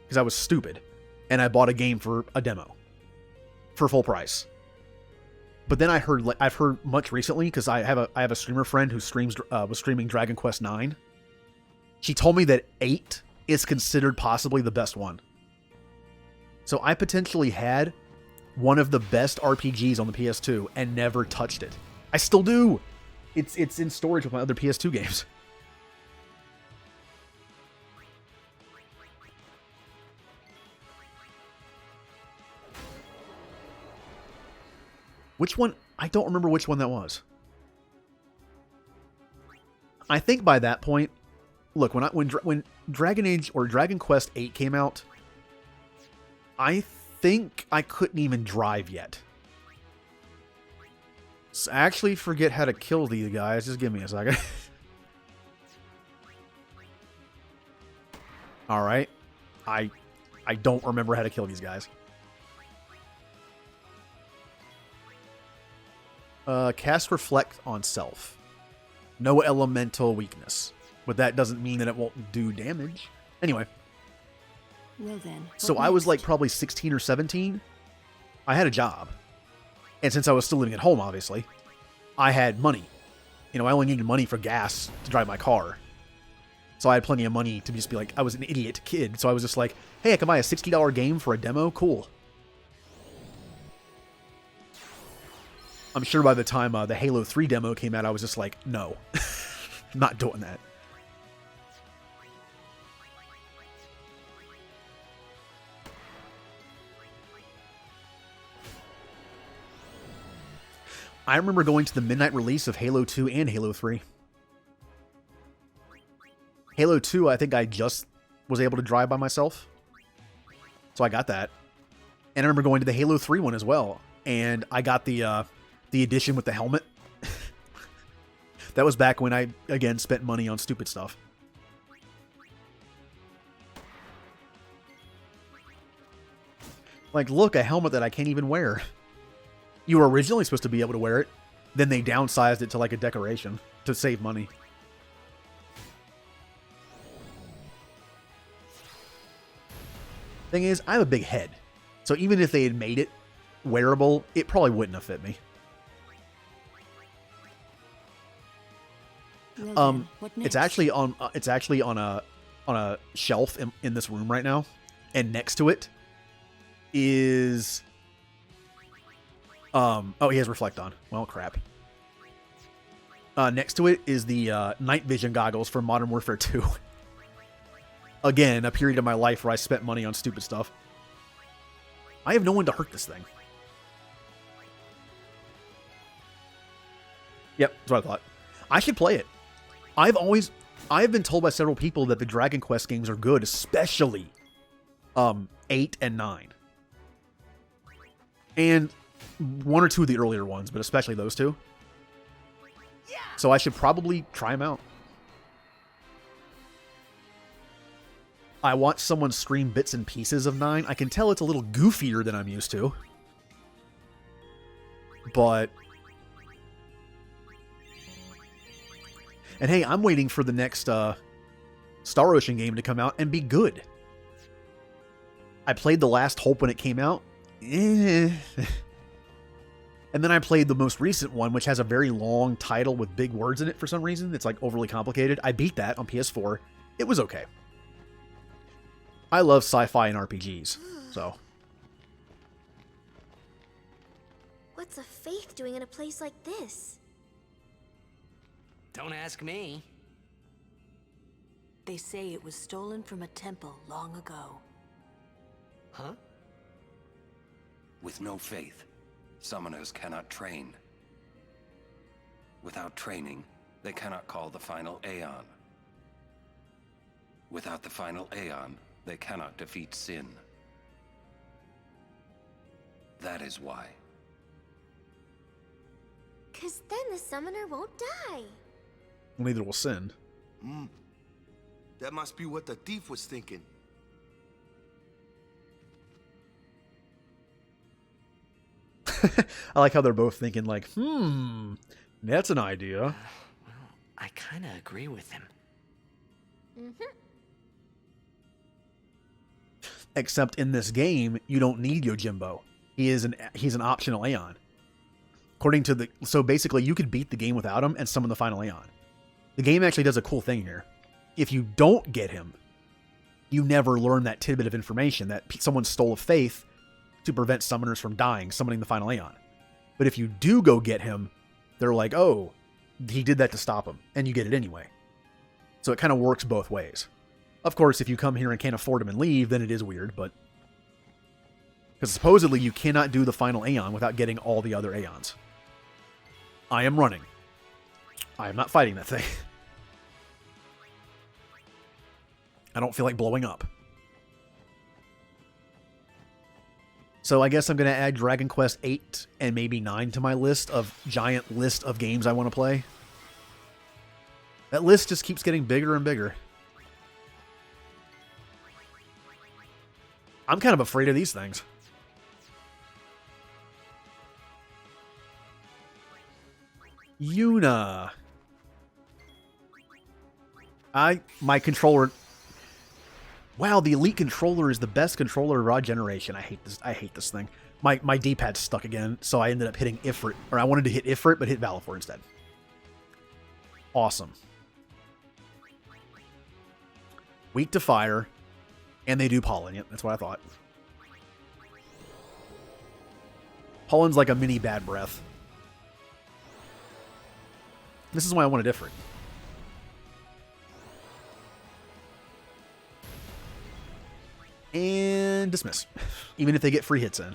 because I was stupid, and I bought a game for a demo for full price. But then I've heard much recently, because I have a streamer friend who was streaming Dragon Quest 9. She told me that 8 is considered possibly the best one. So I potentially had one of the best RPGs on the PS2 and never touched it. I still do. It's in storage with my other PS2 games. Which one? I don't remember which one that was. I think by that point, look, when Dragon Age or Dragon Quest 8 came out, I think I couldn't even drive yet. So I actually forget how to kill these guys. Just give me a second. All right. I don't remember how to kill these guys. Cast Reflect on self. No elemental weakness. But that doesn't mean that it won't do damage. Anyway. Well then. So I was like probably 16 or 17. I had a job. And since I was still living at home, obviously, I had money. You know, I only needed money for gas to drive my car. So I had plenty of money to just be like, I was an idiot kid. So I was just like, hey, I can buy a $60 game for a demo? Cool. I'm sure by the time the Halo 3 demo came out, I was just like, no, I'm not doing that. I remember going to the midnight release of Halo 2 and Halo 3. Halo 2, I think I just was able to drive by myself. So I got that. And I remember going to the Halo 3 one as well. And I got the edition with the helmet. That was back when I, again, spent money on stupid stuff. Like, look, a helmet that I can't even wear. You were originally supposed to be able to wear it. Then they downsized it to like a decoration to save money. Thing is, I have a big head. So even if they had made it wearable, it probably wouldn't have fit me. Well then, what next? It's actually on a shelf in this room right now, and next to it is oh, he has reflect on. Well, crap. Next to it is the night vision goggles for Modern Warfare 2. Again, a period of my life where I spent money on stupid stuff. I have no one to hurt this thing. Yep, that's what I thought. I should play it. I've been told by several people that the Dragon Quest games are good, especially 8 and 9. And one or two of the earlier ones, but especially those two. So I should probably try them out. I watched someone stream bits and pieces of 9. I can tell it's a little goofier than I'm used to. But... And hey, I'm waiting for the next Star Ocean game to come out and be good. I played The Last Hope when it came out. And then I played the most recent one, which has a very long title with big words in it for some reason. It's like overly complicated. I beat that on PS4. It was okay. I love sci-fi and RPGs, so. What's a faith doing in a place like this? Don't ask me. They say it was stolen from a temple long ago. Huh? With no faith, summoners cannot train. Without training, they cannot call the final Aeon. Without the final Aeon, they cannot defeat sin. That is why. 'Cause then the summoner won't die. Neither will sin. That must be what the thief was thinking. I like how they're both thinking like, that's an idea. Well, I kind of agree with him. Except in this game, you don't need Yojimbo. He's an optional Aeon. According to the... So basically, you could beat the game without him and summon the final Aeon. The game actually does a cool thing here. If you don't get him, you never learn that tidbit of information that someone stole a faith to prevent summoners from dying, summoning the final Aeon. But if you do go get him, they're like, oh, he did that to stop him, and you get it anyway. So it kind of works both ways. Of course, if you come here and can't afford him and leave, then it is weird, but... Because supposedly you cannot do the final Aeon without getting all the other Aeons. I am running. I am not fighting that thing. I don't feel like blowing up. So I guess I'm going to add Dragon Quest 8 and maybe 9 to my giant list of games I want to play. That list just keeps getting bigger and bigger. I'm kind of afraid of these things. Yuna. My controller... Wow, the Elite controller is the best controller of our generation. I hate this thing. My D-pad's stuck again, so I ended up hitting Ifrit. Or I wanted to hit Ifrit, but hit Valifor instead. Awesome. Weak to fire. And they do pollen. Yep, that's what I thought. Pollen's like a mini bad breath. This is why I wanted Ifrit. And dismiss. Even if they get free hits in.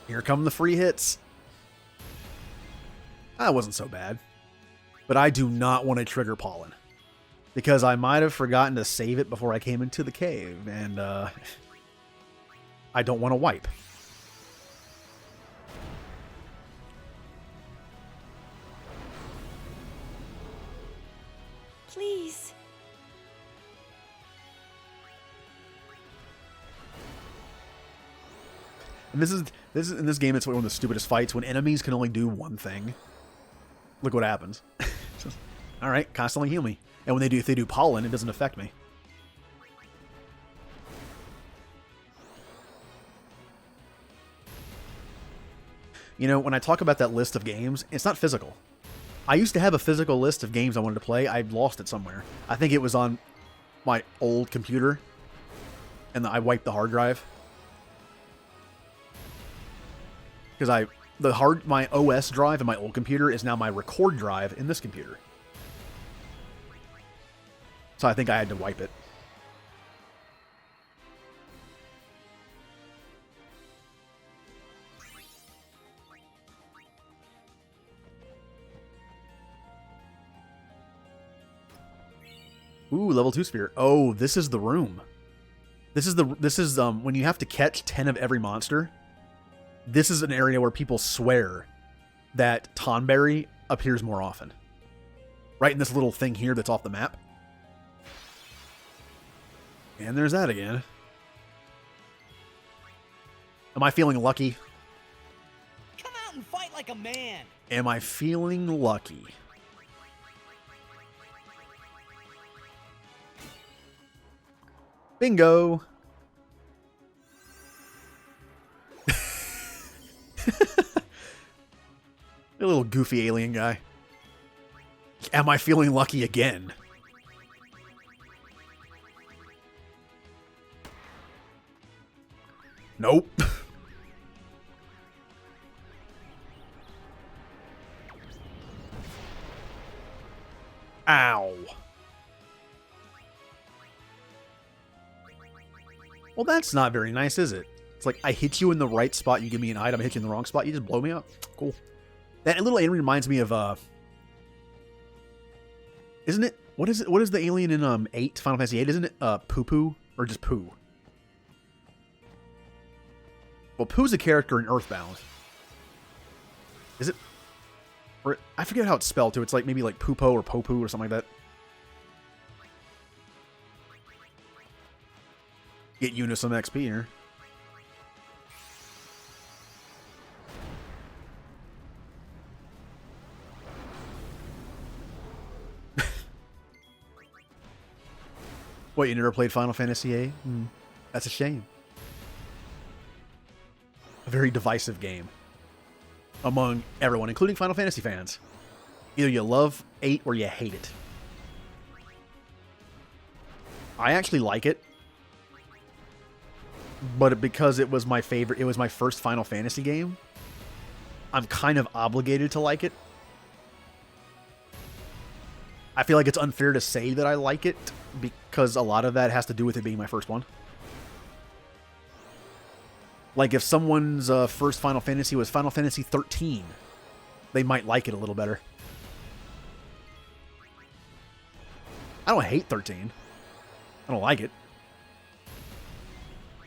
Here come the free hits. That wasn't so bad. But I do not want to trigger Pollen. Because I might have forgotten to save it before I came into the cave. And I don't want to wipe. Please. And this is in this game. It's one of the stupidest fights when enemies can only do one thing. Look what happens. All right, constantly heal me. And when they do, if they do pollen, it doesn't affect me. You know, when I talk about that list of games, it's not physical. I used to have a physical list of games I wanted to play. I lost it somewhere. I think it was on my old computer, and I wiped the hard drive. Because my OS drive in my old computer is now my record drive in this computer. So I think I had to wipe it. Ooh, level 2 spear. Oh, this is the room. This is when you have to catch 10 of every monster. This is an area where people swear that Tonberry appears more often. Right in this little thing here that's off the map. And there's that again. Am I feeling lucky? Come out and fight like a man. Am I feeling lucky? Bingo! A little goofy alien guy. Am I feeling lucky again? Nope. Ow. Well, that's not very nice, is it? It's like, I hit you in the right spot, you give me an item, I hit you in the wrong spot, you just blow me up. Cool. That little alien reminds me of, isn't it? What is it? What is the alien in, 8, Final Fantasy 8, isn't it? Poo-Poo? Or just Poo? Well, Poo's a character in Earthbound. Is it? Or, I forget how it's spelled, too. It's like, maybe like Poopo or Popu or something like that. Get Una some XP here. What, you never played Final Fantasy VIII? That's a shame. A very divisive game among everyone, including Final Fantasy fans. Either you love 8 or you hate it. I actually like it. But because it was my favorite, it was my first Final Fantasy game, I'm kind of obligated to like it. I feel like it's unfair to say that I like it, because a lot of that has to do with it being my first one. Like, if someone's first Final Fantasy was Final Fantasy 13, they might like it a little better. I don't hate 13. I don't like it.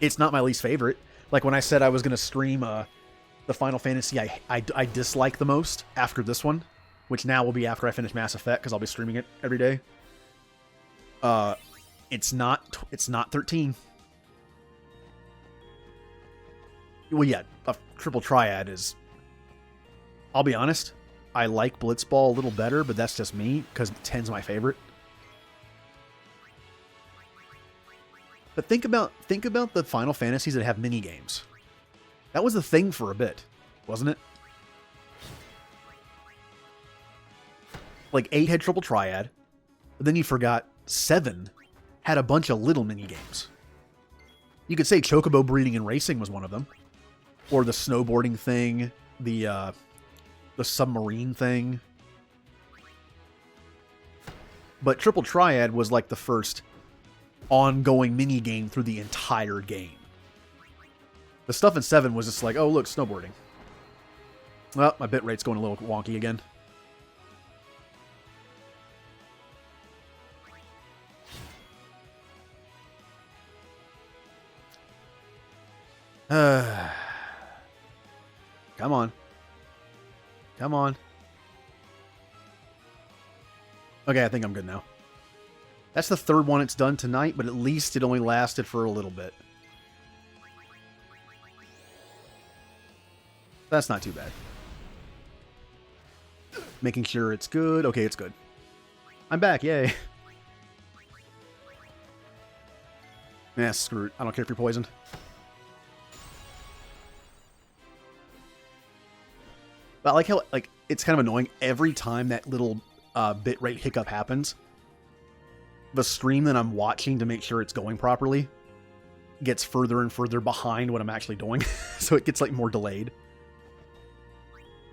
It's not my least favorite. Like, when I said I was going to stream the Final Fantasy I dislike the most after this one, which now will be after I finish Mass Effect, because I'll be streaming it every day. It's not 13. Well, yeah, a triple triad is... I'll be honest, I like Blitzball a little better, but that's just me, because 10's my favorite. But think about the Final Fantasies that have mini-games. That was the thing for a bit, wasn't it? Like, 8 had triple triad, but then you forgot 7 had a bunch of little mini-games. You could say Chocobo breeding and racing was one of them. Or the snowboarding thing, the submarine thing. But triple triad was like the first ongoing mini-game through the entire game. The stuff in 7 was just like, oh, look, snowboarding. Well, my bitrate's going a little wonky again. Come on. Come on. Okay, I think I'm good now. That's the third one it's done tonight, but at least it only lasted for a little bit. That's not too bad. Making sure it's good. Okay, it's good. I'm back, yay. Yeah, screw it. I don't care if you're poisoned. But I like how, like, it's kind of annoying every time that little bitrate hiccup happens. The stream that I'm watching to make sure it's going properly gets further and further behind what I'm actually doing. So it gets, like, more delayed.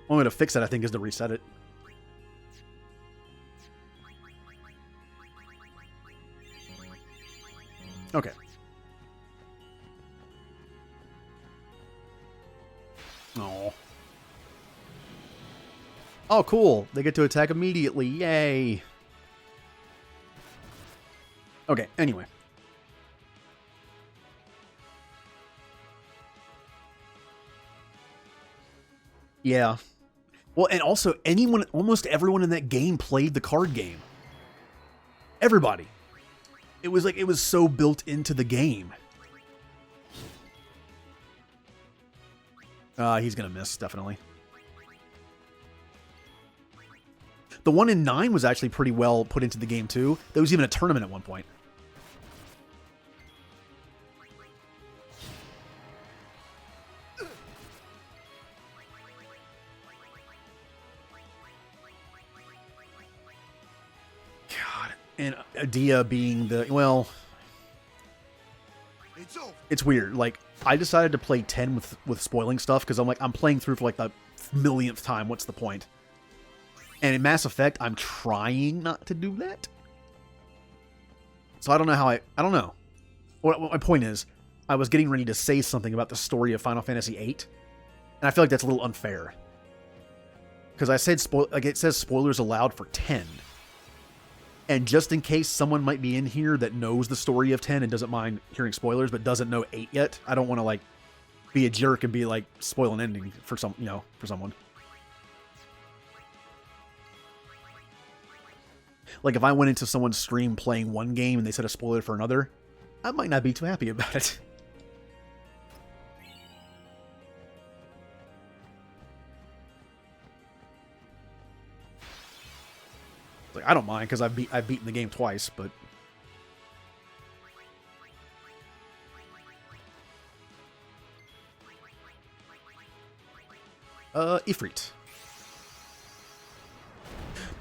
One way to fix it, I think, is to reset it. Okay. Oh. Oh, cool. They get to attack immediately. Yay. Okay, anyway. Yeah. Well, and also, almost everyone in that game played the card game. Everybody. It was like, it was so built into the game. He's gonna miss, definitely. The one in 9 was actually pretty well put into the game, too. There was even a tournament at one point. God. And Adia being the... Well... It's weird. Like, I decided to play 10 with spoiling stuff, because I'm like, I'm playing through for like the millionth time. What's the point? And in Mass Effect, I'm trying not to do that. So I don't know how I don't know. What my point is, I was getting ready to say something about the story of Final Fantasy VIII, and I feel like that's a little unfair. Because I said, it says spoilers allowed for 10. And just in case someone might be in here that knows the story of 10 and doesn't mind hearing spoilers, but doesn't know 8 yet, I don't want to, like, be a jerk and be, like, spoil an ending for for someone. Like, if I went into someone's stream playing one game and they said a spoiler for another, I might not be too happy about it. Like, I don't mind, because I've beaten the game twice, but... Ifrit.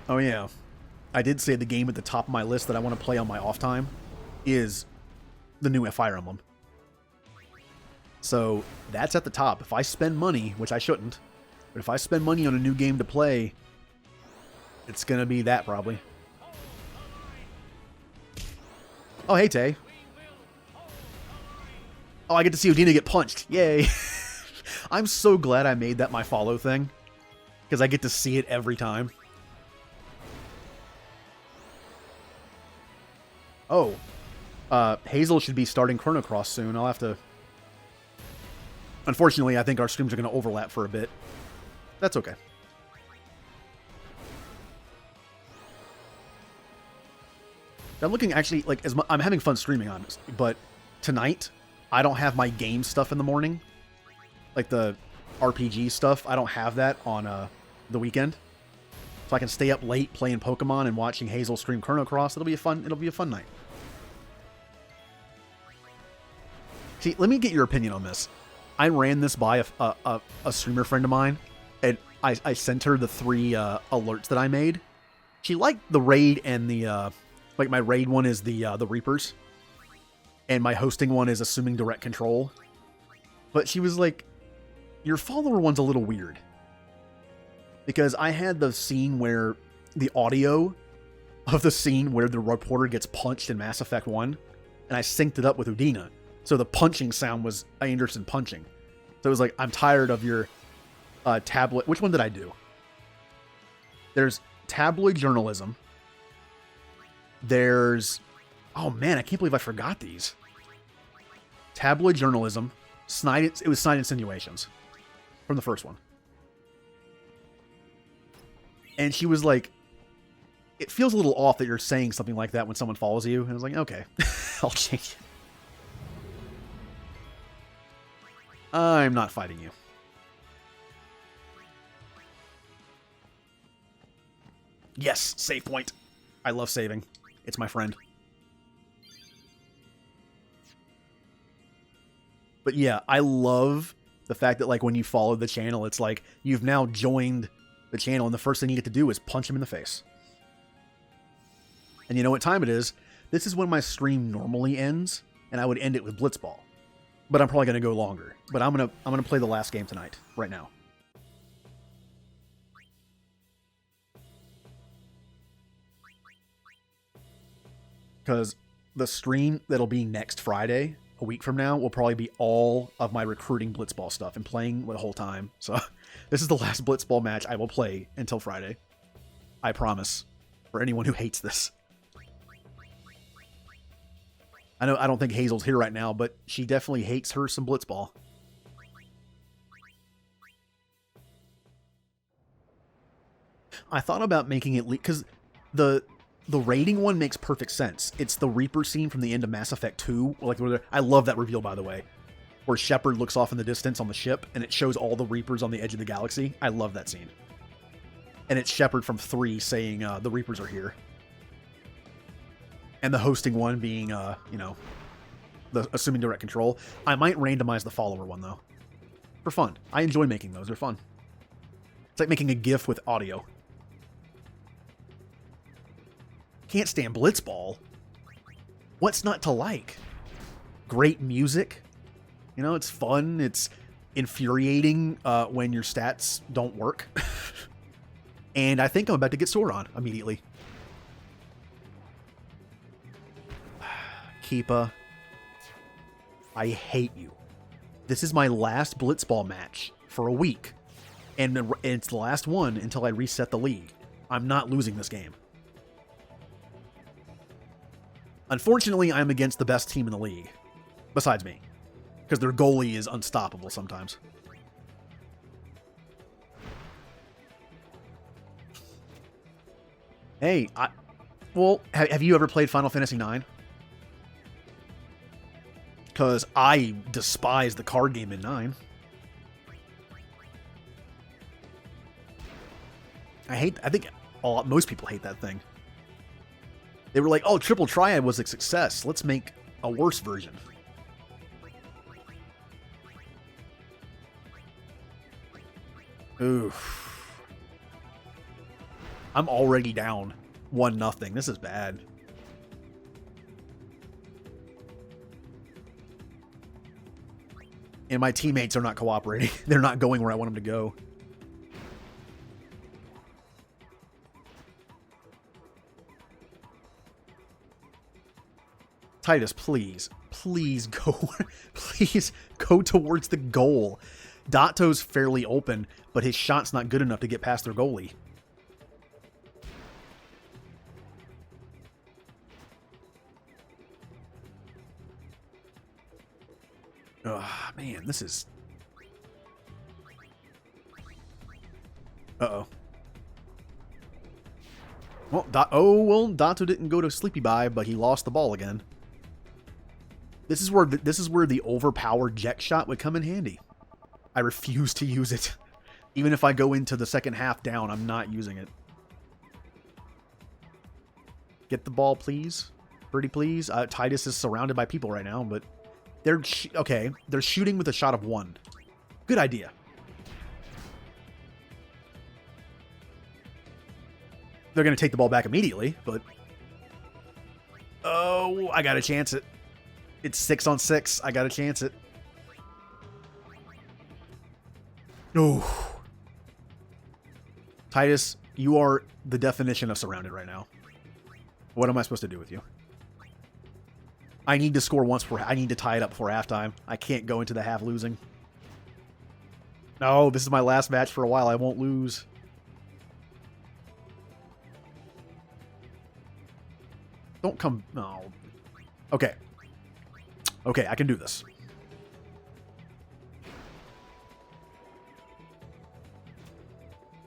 Oh, yeah. I did say the game at the top of my list that I want to play on my off time is the new Fire Emblem. So, that's at the top. If I spend money, which I shouldn't, but if I spend money on a new game to play, it's gonna be that, probably. Oh, hey, Tay. Oh, I get to see Udina get punched. Yay. I'm so glad I made that my follow thing, because I get to see it every time. Oh. Hazel should be starting Chrono Cross soon. I'll have to... Unfortunately, I think our streams are going to overlap for a bit. That's okay. I'm looking, actually, like, I'm having fun streaming, honestly, but tonight, I don't have my game stuff in the morning. Like the RPG stuff, I don't have that on the weekend. So I can stay up late playing Pokemon and watching Hazel stream Chrono Cross. It'll be a fun night. See, let me get your opinion on this. I ran this by a streamer friend of mine, and I sent her the 3 alerts that I made. She liked the raid and the... Like, my raid one is the Reapers, and my hosting one is assuming direct control. But she was like, your follower one's a little weird. Because I had the scene where the audio of the scene where the reporter gets punched in Mass Effect 1, and I synced it up with Udina. So the punching sound was Anderson punching. So it was like, I'm tired of your tablet. Which one did I do? There's tabloid journalism. There's... Oh, man, I can't believe I forgot these. Tabloid journalism. It was snide insinuations. From the first one. And she was like, it feels a little off that you're saying something like that when someone follows you. And I was like, okay, I'll change it. I'm not fighting you. Yes, save point. I love saving. It's my friend. But yeah, I love the fact that, like, when you follow the channel, it's like you've now joined the channel, and the first thing you get to do is punch him in the face. And you know what time it is? This is when my stream normally ends, and I would end it with Blitzball. But I'm probably going to go longer. But I'm gonna play the last game tonight, right now. Because the stream that'll be next Friday, a week from now, will probably be all of my recruiting Blitzball stuff and playing the whole time. So this is the last Blitzball match I will play until Friday. I promise. For anyone who hates this. I don't think Hazel's here right now, but she definitely hates her some Blitzball. I thought about making it because the raiding one makes perfect sense. It's the Reaper scene from the end of Mass Effect 2. Like, I love that reveal, by the way, where Shepard looks off in the distance on the ship and it shows all the Reapers on the edge of the galaxy. I love that scene. And it's Shepard from 3 saying the Reapers are here. And the hosting one being, you know, the assuming direct control. I might randomize the follower one, though. For fun. I enjoy making those. They're fun. It's like making a GIF with audio. Can't stand Blitzball. What's not to like? Great music. You know, it's fun. It's infuriating when your stats don't work. And I think I'm about to get Sauron immediately. Keepa, I hate you. This is my last Blitzball match for a week. And it's the last one until I reset the league. I'm not losing this game. Unfortunately, I'm against the best team in the league. Besides me. Because their goalie is unstoppable sometimes. Hey, well, have you ever played Final Fantasy IX? Because I despise the card game in 9. I think most people hate that thing. They were like, oh, Triple Triad was a success. Let's make a worse version. Oof. I'm already down 1-0. This is bad. And my teammates are not cooperating. They're not going where I want them to go. Titus, please. Please go. Please go towards the goal. Dato's fairly open, but his shot's not good enough to get past their goalie. Ugh, man, this is... Uh-oh. Well, Dato didn't go to Sleepy Bye, but he lost the ball again. This is where the overpowered jet shot would come in handy. I refuse to use it. Even if I go into the second half down, I'm not using it. Get the ball, please. Pretty please. Titus is surrounded by people right now, but they're shooting with a shot of 1. Good idea. They're going to take the ball back immediately, but... Oh, I got to chance it. It's 6-on-6. I got to chance it. Oh. Titus, you are the definition of surrounded right now. What am I supposed to do with you? I need to score once. I need to tie it up before halftime. I can't go into the half losing. No, this is my last match for a while. I won't lose. Don't come... No. Okay. Okay, I can do this.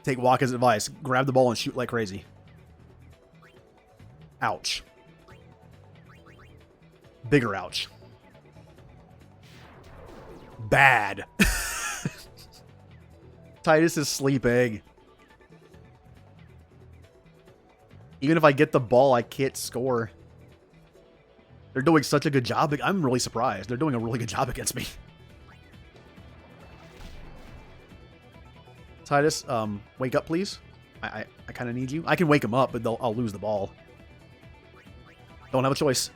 Take Waka's advice. Grab the ball and shoot like crazy. Ouch. Bigger ouch. Bad. Titus is sleeping. Even if I get the ball, I can't score. They're doing such a good job. I'm really surprised. They're doing a really good job against me. Titus, wake up, please. I kind of need you. I can wake him up, but I'll lose the ball. Don't have a choice.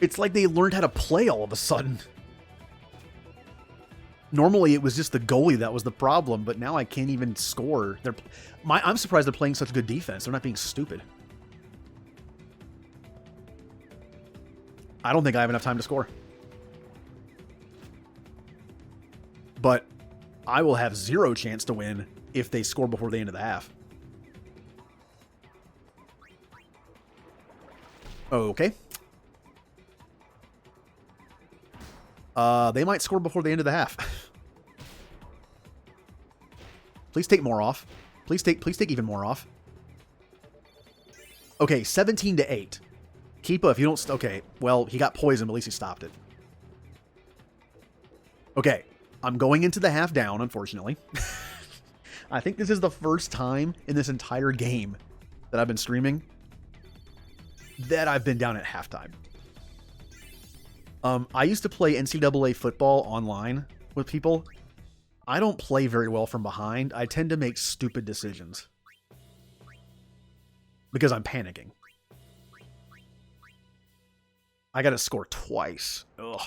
It's like they learned how to play all of a sudden. Normally, it was just the goalie that was the problem, but now I can't even score. I'm surprised they're playing such good defense. They're not being stupid. I don't think I have enough time to score. But I will have zero chance to win if they score before the end of the half. Okay. They might score before the end of the half. Please take more off. Please take even more off. Okay, 17-8. Keepa, if you don't... Okay, well, he got poisoned, but at least he stopped it. Okay, I'm going into the half down, unfortunately. I think this is the first time in this entire game that I've been streaming that I've been down at halftime. I used to play NCAA football online with people. I don't play very well from behind. I tend to make stupid decisions because I'm panicking. I got to score twice. Ugh.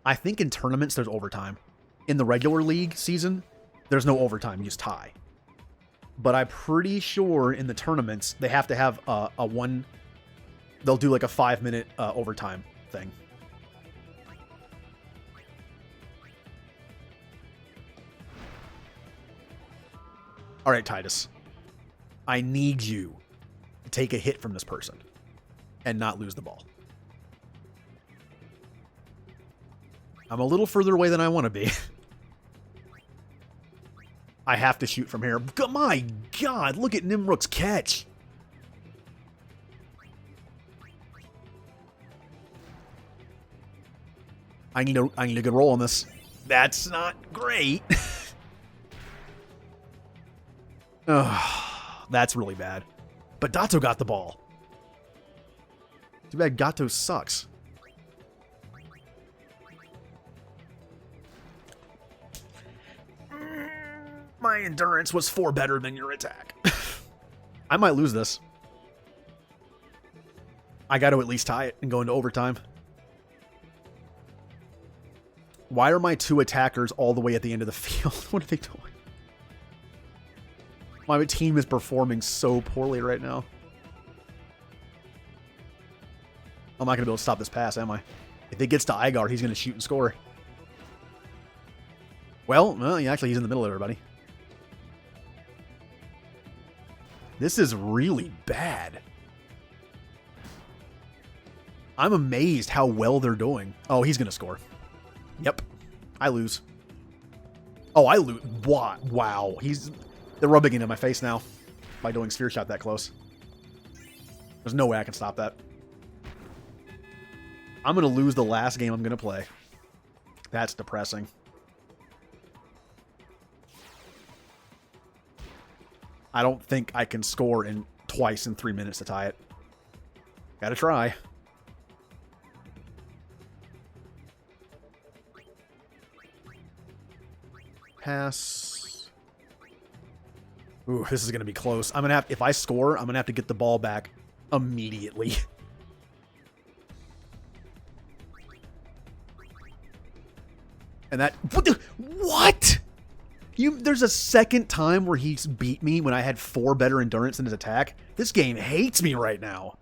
I think in tournaments there's overtime. In the regular league season, there's no overtime. You just tie. But I'm pretty sure in the tournaments they have to have a one. They'll do like a 5-minute overtime thing. All right, Titus. I need you to take a hit from this person and not lose the ball. I'm a little further away than I want to be. I have to shoot from here. My God, look at Nimruk's catch. I need a good roll on this. That's not great. That's really bad. But Dato got the ball. Too bad Gato sucks. My endurance was 4 better than your attack. I might lose this. I got to at least tie it and go into overtime. Why are my 2 attackers all the way at the end of the field? What are they doing? My team is performing so poorly right now. I'm not going to be able to stop this pass, am I? If it gets to Igard, he's going to shoot and score. Well, actually, he's in the middle of everybody. This is really bad. I'm amazed how well they're doing. Oh, he's going to score. Yep. I lose. Oh, I lose. Wow. They're rubbing it in my face now by doing sphere shot that close. There's no way I can stop that. I'm going to lose the last game I'm going to play. That's depressing. I don't think I can score twice in 3 minutes to tie it. Gotta try. Pass. Ooh, this is gonna be close. I'm gonna have, if I score, I'm gonna have to get the ball back immediately. And that, what? There's a second time where he's beat me when I had 4 better endurance in his attack. This game hates me right now.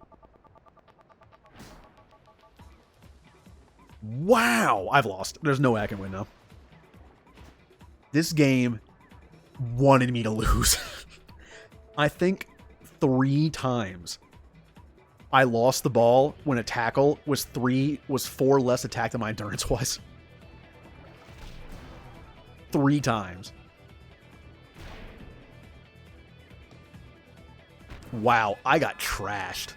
Wow, I've lost. There's no way I can win now. This game wanted me to lose. I think 3 times I lost the ball when a tackle was 4 less attack than my endurance was. 3 times. Wow, I got trashed.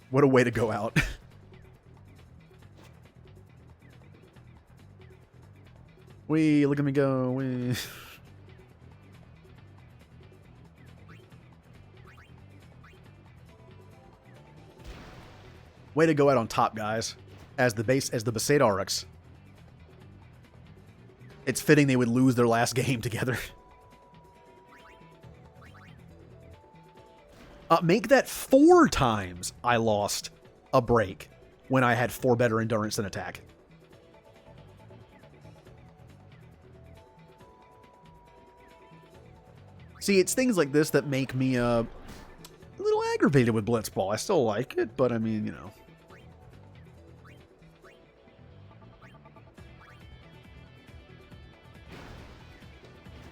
What a way to go out. Wee, look at me go. Wee. Way to go out on top, guys. As the Besaid Aurochs. It's fitting they would lose their last game together. Make that 4 times I lost a break when I had 4 better endurance than attack. See, it's things like this that make me a little aggravated with Blitzball. I still like it, but I mean, you know.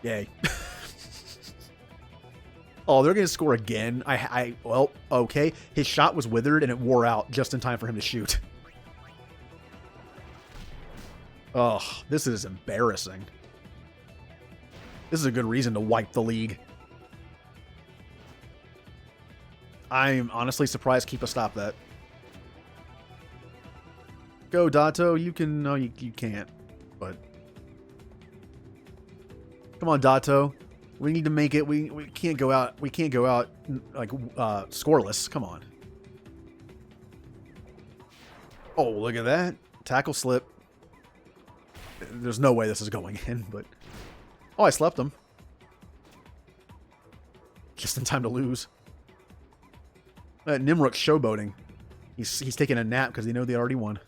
Yay. Oh, they're going to score again. Well, okay. His shot was withered and it wore out just in time for him to shoot. Oh, this is embarrassing. This is a good reason to wipe the league. I'm honestly surprised Keepa stopped that. Go, Dato. You can... No, you can't. But... Come on, Dato. We need to make it. We can't go out. We can't go out like scoreless. Come on. Oh, look at that. Tackle slip. There's no way this is going in, but... Oh, I slept him. Just in time to lose. Nimruk's showboating. He's taking a nap because they know they already won.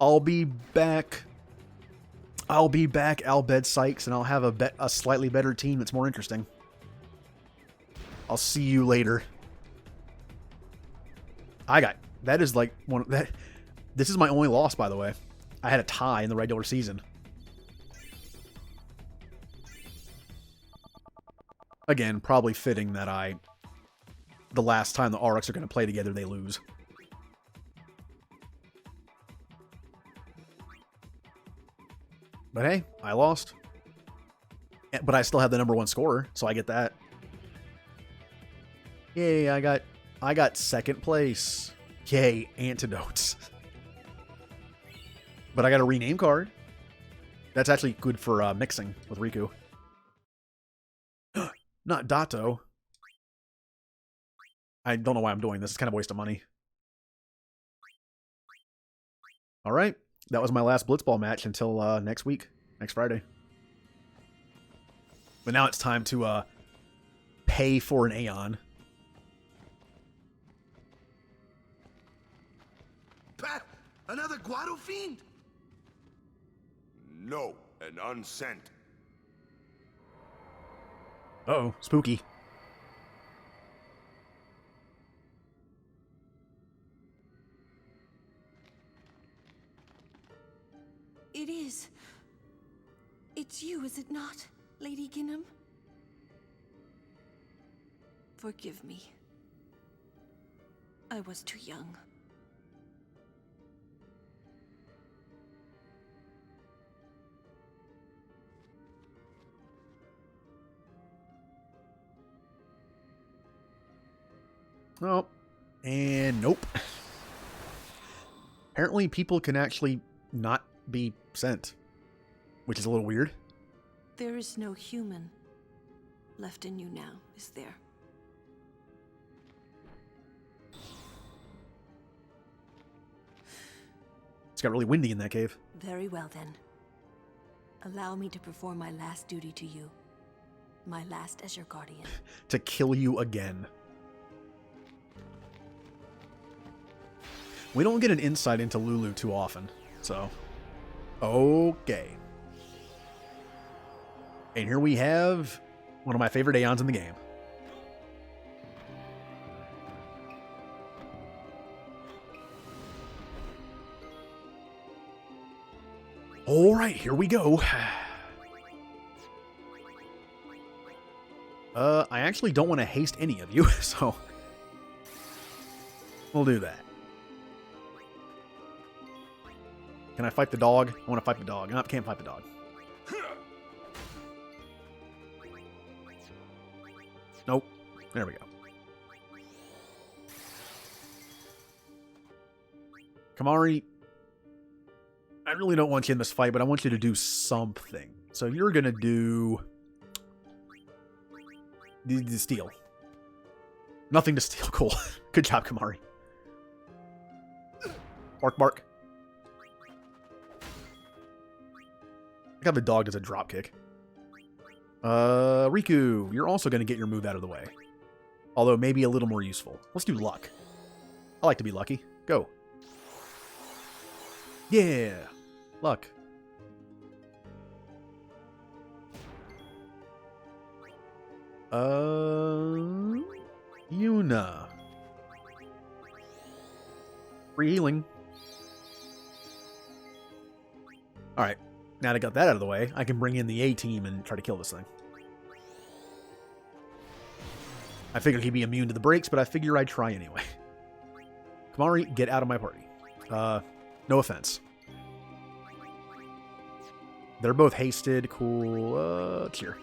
I'll be back. I'll be back, Albed Sykes, and I'll have a slightly better team that's more interesting. I'll see you later. That is like one that. This is my only loss, by the way. I had a tie in the regular season. Again, probably fitting that the last time the Aurochs are going to play together, they lose. But hey, I lost. But I still have the #1 scorer, so I get that. Yay, I got second place. Yay, antidotes. But I got a rename card. That's actually good for mixing with Riku. Not Dato. I don't know why I'm doing this. It's kind of a waste of money. Alright. That was my last Blitzball match until next week. Next Friday. But now it's time to pay for an Aeon. Pat, another Guado fiend? No, an unsent. Uh-oh, spooky. It is. It's you, is it not, Lady Ginham? Forgive me. I was too young. Oh, and nope. Apparently people can actually not be sent, which is a little weird. There is no human left in you now, is there? It's got really windy in that cave. Very well then. Allow me to perform my last duty to you. My last as your guardian. To kill you again. We don't get an insight into Lulu too often, so... Okay. And here we have one of my favorite Aeons in the game. Alright, here we go. I actually don't want to haste any of you, so... We'll do that. Can I fight the dog? I want to fight the dog. No, I can't fight the dog. Nope. There we go. Kamari. I really don't want you in this fight, but I want you to do something. So you're going to do... the steal. Nothing to steal. Cool. Good job, Kamari. Bark, bark. I got the dog as a drop kick. Riku, you're also going to get your move out of the way. Although maybe a little more useful. Let's do luck. I like to be lucky. Go. Yeah. Luck. Yuna. Free healing. Alright. Now that I got that out of the way, I can bring in the A-team and try to kill this thing. I figured he'd be immune to the breaks, but I figure I'd try anyway. Kamari, get out of my party. No offense. They're both hasted. Cool. Cheer.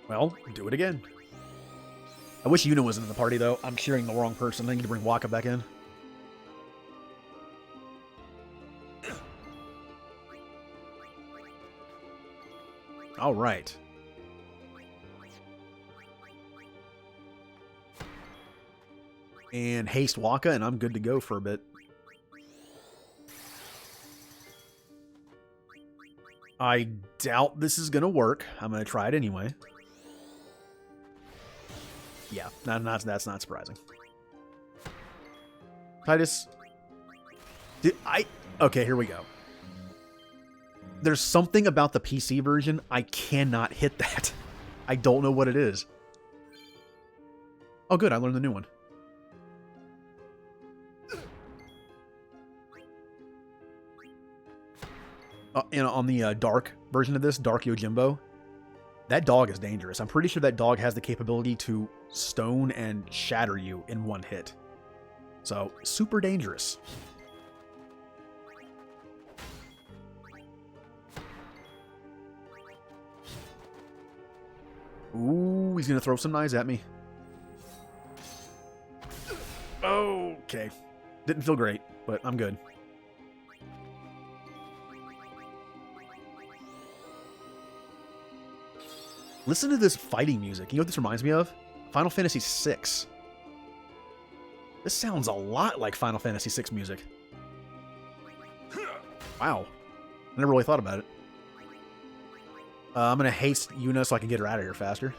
Well, do it again. I wish Yuna wasn't in the party, though. I'm cheering the wrong person. I need to bring Waka back in. All right. And haste Waka, and I'm good to go for a bit. I doubt this is going to work. I'm going to try it anyway. Yeah, that's not surprising. Titus. Okay, here we go. There's something about the PC version. I cannot hit that. I don't know what it is. Oh, good. I learned the new one. On the dark version of this, Dark Yojimbo, that dog is dangerous. I'm pretty sure that dog has the capability to stone and shatter you in one hit. So, super dangerous. Ooh, he's going to throw some knives at me. Okay. Didn't feel great, but I'm good. Listen to this fighting music. You know what this reminds me of? Final Fantasy VI. This sounds a lot like Final Fantasy VI music. Wow. I never really thought about it. I'm going to haste Yuna so I can get her out of here faster.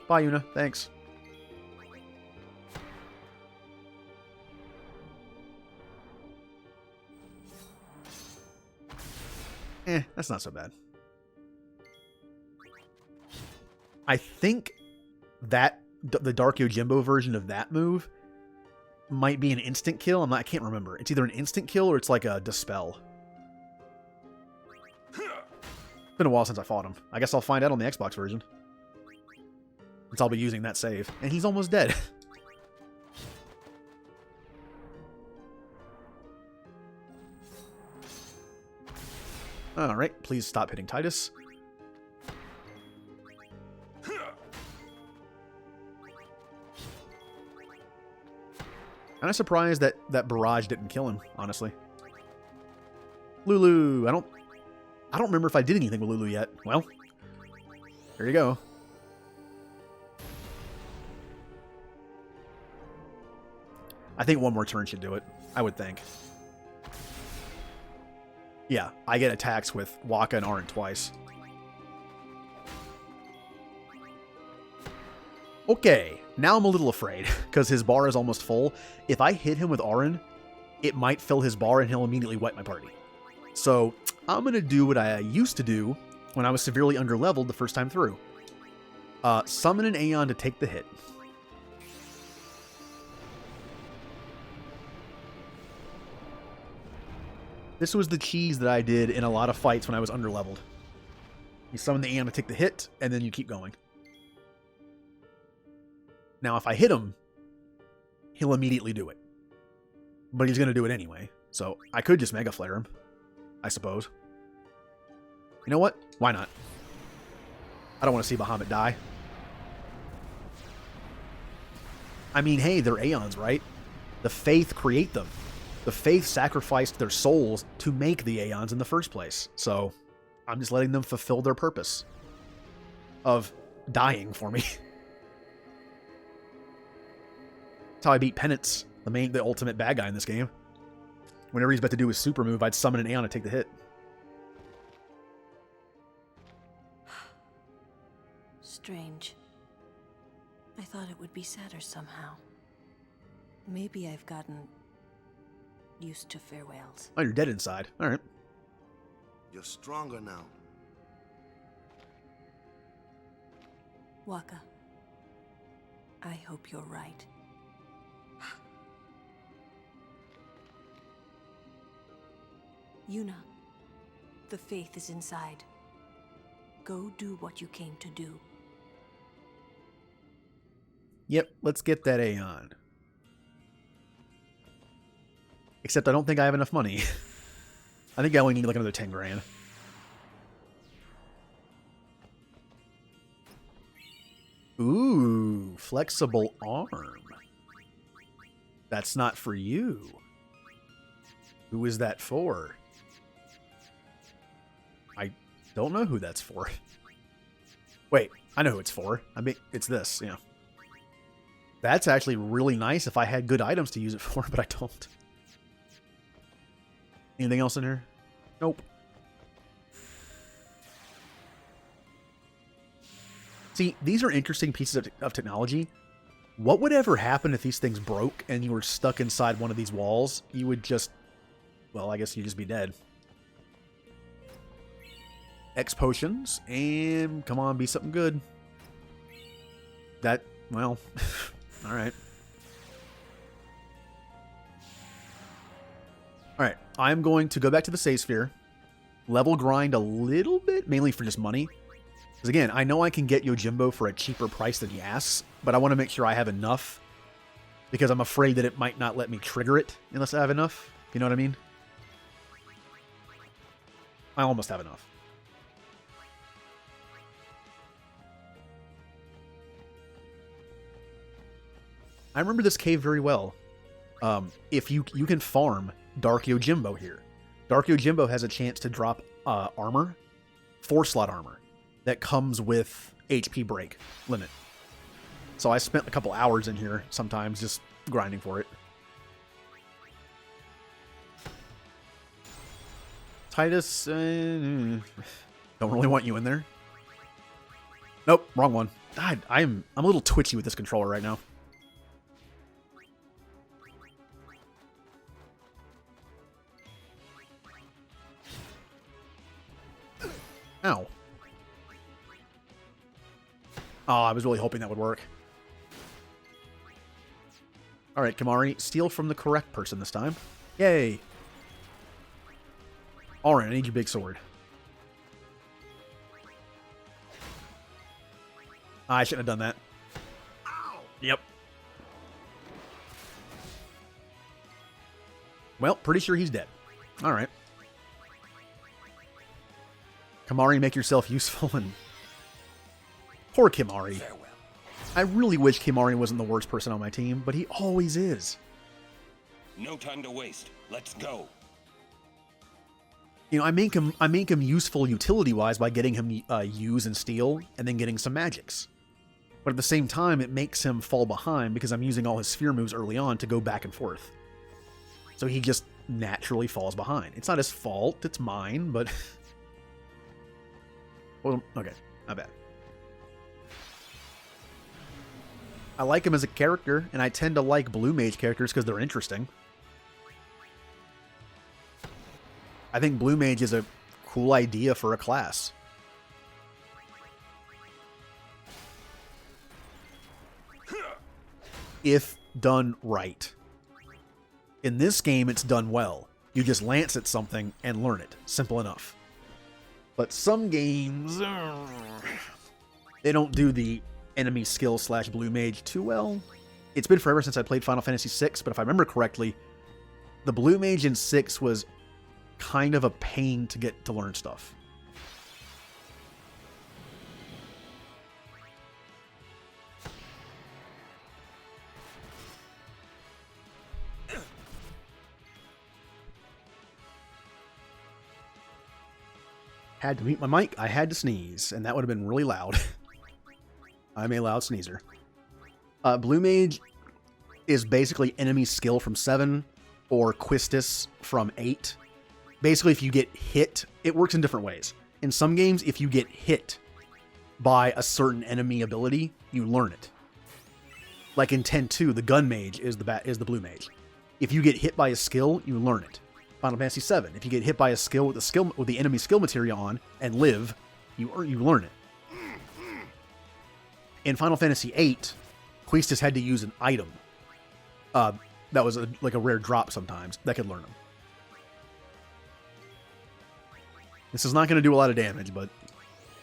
Bye, Yuna. Thanks. That's not so bad. I think that the Dark Yojimbo version of that move might be an instant kill. I can't remember. It's either an instant kill or it's like a dispel. It's been a while since I fought him. I guess I'll find out on the Xbox version. Since I'll be using that save. And he's almost dead. Alright, please stop hitting Titus. And I'm surprised that barrage didn't kill him, honestly. Lulu, I don't remember if I did anything with Lulu yet. Well, there you go. I think one more turn should do it. I would think. Yeah, I get attacks with Waka and Auron twice. Okay, now I'm a little afraid, because his bar is almost full. If I hit him with Auron, it might fill his bar and he'll immediately wipe my party. So, I'm going to do what I used to do when I was severely underleveled the first time through. Summon an Aeon to take the hit. This was the cheese that I did in a lot of fights when I was underleveled. You summon the Aeon to take the hit, and then you keep going. Now, if I hit him, he'll immediately do it. But he's going to do it anyway, so I could just Mega Flare him, I suppose. You know what? Why not? I don't want to see Bahamut die. I mean, hey, they're Aeons, right? The Faith create them. The Faith sacrificed their souls to make the Aeons in the first place. So I'm just letting them fulfill their purpose of dying for me. That's how I beat Penance, the ultimate bad guy in this game. Whenever he's about to do his super move, I'd summon an Aeon to take the hit. Strange. I thought it would be sadder somehow. Maybe I've gotten used to farewells. Oh, you're dead inside. All right. You're stronger now. Waka, I hope you're right. Yuna, the Faith is inside. Go do what you came to do. Yep, let's get that Aeon. Except I don't think I have enough money. I think I only need like another 10 grand. Ooh, flexible arm. That's not for you. Who is that for? I don't know who that's for. Wait, I know who it's for. I mean, it's this, yeah. That's actually really nice if I had good items to use it for, but I don't. Anything else in here? Nope. See, these are interesting pieces of technology. What would ever happen if these things broke and you were stuck inside one of these walls? You would just... Well, I guess you'd just be dead. X potions, and come on, be something good. That, well, alright. Alright, I'm going to go back to the save sphere, level grind a little bit, mainly for just money. Because again, I know I can get Yojimbo for a cheaper price than he asks, but I want to make sure I have enough, because I'm afraid that it might not let me trigger it unless I have enough. You know what I mean? I almost have enough. I remember this cave very well. If you can farm Dark Yojimbo here. Dark Yojimbo has a chance to drop armor, 4-slot armor, that comes with HP break limit. So I spent a couple hours in here sometimes just grinding for it. Titus, don't really want you in there. Nope, wrong one. God, I'm a little twitchy with this controller right now. Ow. Oh, I was really hoping that would work. Alright, Kimahri, steal from the correct person this time. Yay! Alright, I need your big sword. I shouldn't have done that. Yep. Well, pretty sure he's dead. Alright. Kimahri, make yourself useful and... Poor Kimahri. Farewell. I really wish Kimahri wasn't the worst person on my team, but he always is. No time to waste. Let's go. You know, I make him useful utility-wise by getting him use and steal, and then getting some magics. But at the same time, it makes him fall behind because I'm using all his sphere moves early on to go back and forth. So he just naturally falls behind. It's not his fault, it's mine, but... Well, okay, not bad. I like him as a character, and I tend to like blue mage characters because they're interesting. I think blue mage is a cool idea for a class. If done right. In this game, it's done well. You just lance at something and learn it. Simple enough. But some games, they don't do the enemy skill / blue mage too well. It's been forever since I played Final Fantasy VI, but if I remember correctly, the blue mage in 6 was kind of a pain to get to learn stuff. had to mute my mic. I had to sneeze, and that would have been really loud. I'm a loud sneezer. Blue Mage is basically enemy skill from 7 or Quistis from 8. Basically, if you get hit, it works in different ways. In some games, if you get hit by a certain enemy ability, you learn it. Like in 10-2, the Gun Mage is the Blue Mage. If you get hit by a skill, you learn it. Final Fantasy 7, if you get hit by a skill with the enemy skill materia on and live, you learn it. In Final Fantasy 8, Quistis had to use an item that was like a rare drop sometimes that could learn them. This is not going to do a lot of damage, but...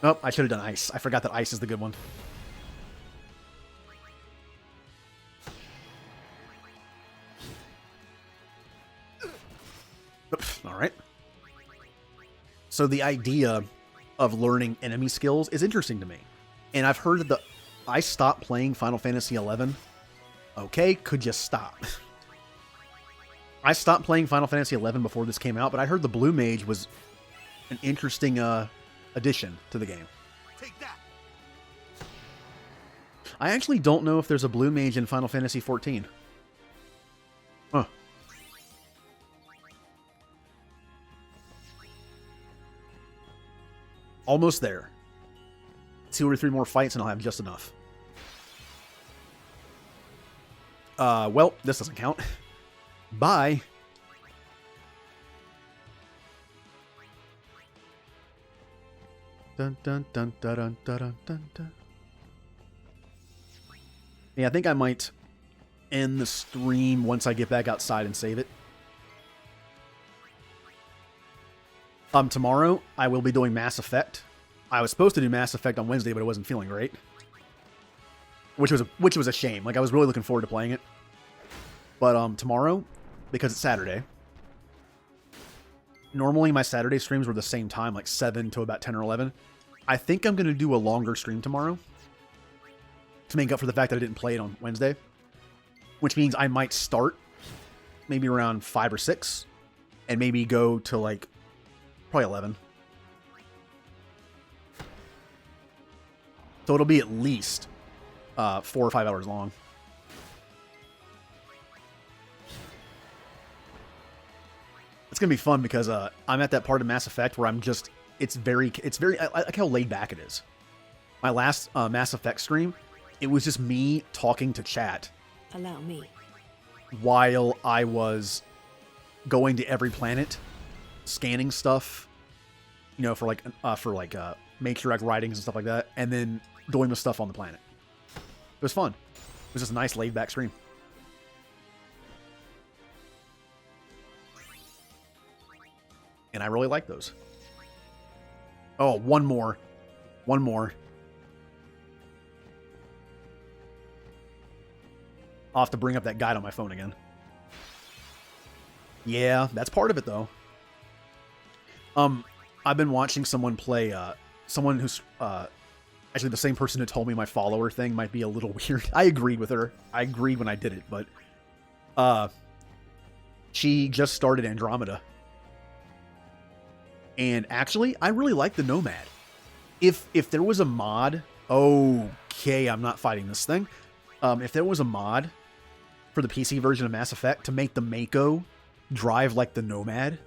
Oh, I should have done ice. I forgot that ice is the good one. Alright. So the idea of learning enemy skills is interesting to me. And I've heard that I stopped playing Final Fantasy XI. Okay, could you stop? I stopped playing Final Fantasy XI before this came out, but I heard the Blue Mage was an interesting addition to the game. Take that. I actually don't know if there's a Blue Mage in Final Fantasy XIV. Huh. Almost there. 2 or 3 more fights and I'll have just enough. Well, this doesn't count. Bye. Dun dun dun dun dun dun dun dun. Yeah, I think I might end the stream once I get back outside and save it. Tomorrow I will be doing Mass Effect. I was supposed to do Mass Effect on Wednesday, but I wasn't feeling great, which was a shame. Like I was really looking forward to playing it. But tomorrow, because it's Saturday. Normally my Saturday streams were the same time, like 7 to about 10 or 11. I think I'm going to do a longer stream tomorrow to make up for the fact that I didn't play it on Wednesday, which means I might start maybe around 5 or 6 and maybe go to like probably 11. So it'll be at least 4 or 5 hours long. It's going to be fun because I'm at that part of Mass Effect where I'm just, it's very, I like how laid back it is. My last Mass Effect stream, it was just me talking to chat. Allow me. While I was going to every planet, scanning stuff, you know, for matriarch writings and stuff like that, and then doing the stuff on the planet. It was fun. It was just a nice laid back stream. And I really like those. Oh, one more. One more. I'll have to bring up that guide on my phone again. Yeah, that's part of it, though. I've been watching someone play, someone who's, actually the same person who told me my follower thing might be a little weird. I agreed with her. I agreed when I did it, but, she just started Andromeda. And actually, I really like the Nomad. If there was a mod... Okay, I'm not fighting this thing. If there was a mod for the PC version of Mass Effect to make the Mako drive like the Nomad,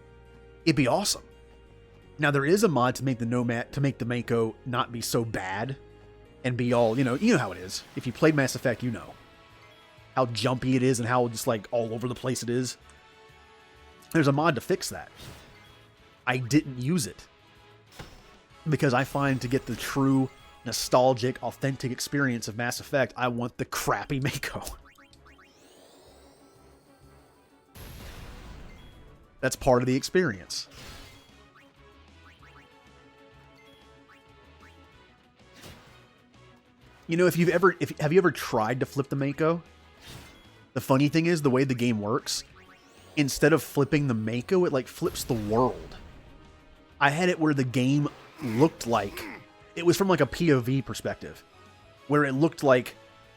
it'd be awesome. Now, there is a mod to make the Nomad, to make the Mako not be so bad and be all, you know how it is. If you played Mass Effect, you know how jumpy it is and how just like all over the place it is. There's a mod to fix that. I didn't use it because I find to get the true nostalgic, authentic experience of Mass Effect, I want the crappy Mako. That's part of the experience. You know, have you ever tried to flip the Mako? The funny thing is, the way the game works, instead of flipping the Mako, it like flips the world. I had it where the game looked like, it was from like a POV perspective, where it looked like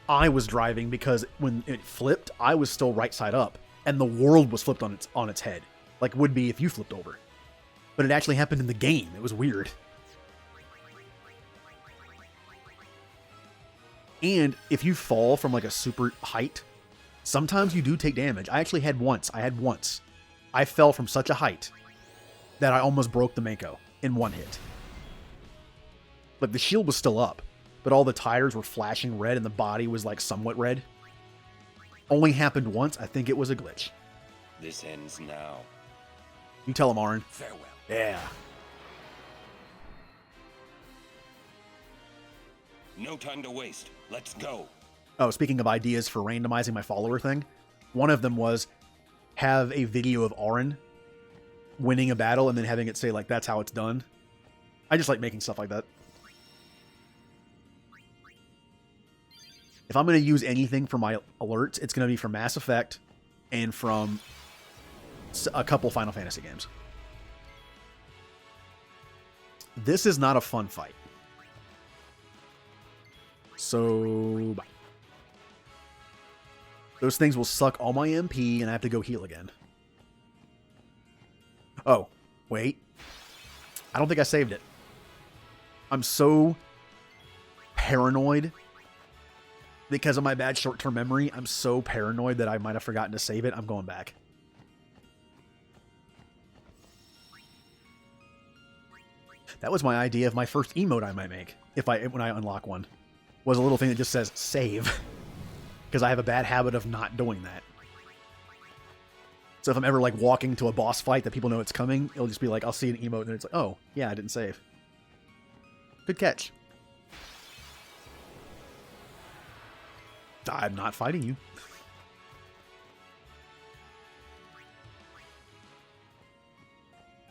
I was driving because when it flipped, I was still right side up, and the world was flipped on its head, like would be if you flipped over. But it actually happened in the game. It was weird. And if you fall from like a super height, sometimes you do take damage. I actually had once. I fell from such a height that I almost broke the Mako in one hit. Like, the shield was still up, but all the tires were flashing red and the body was like somewhat red. Only happened once. I think it was a glitch. This ends now. You tell him, Aaron. Farewell. Yeah. No time to waste. Let's go. Oh, speaking of ideas for randomizing my follower thing, one of them was have a video of Aaron winning a battle and then having it say, like, that's how it's done. I just like making stuff like that. If I'm going to use anything for my alerts, it's going to be from Mass Effect and from a couple Final Fantasy games. This is not a fun fight. So, bye. Those things will suck all my MP, and I have to go heal again. Oh, wait. I don't think I saved it. I'm so paranoid because of my bad short-term memory. I'm so paranoid that I might have forgotten to save it. I'm going back. That was my idea of my first emote I might make when I unlock one. Was a little thing that just says save. Because I have a bad habit of not doing that. So if I'm ever like walking to a boss fight that people know it's coming, it'll just be like, I'll see an emote and it's like, oh, yeah, I didn't save. Good catch. I'm not fighting you.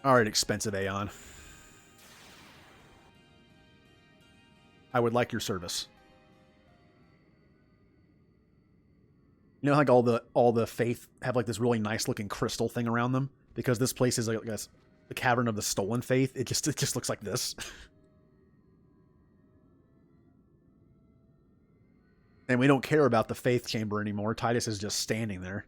Alright, expensive Aeon. I would like your service. You know, like all the faith have like this really nice looking crystal thing around them, because this place is like, I guess, the Cavern of the Stolen Faith. It just looks like this. And we don't care about the faith chamber anymore. Titus is just standing there.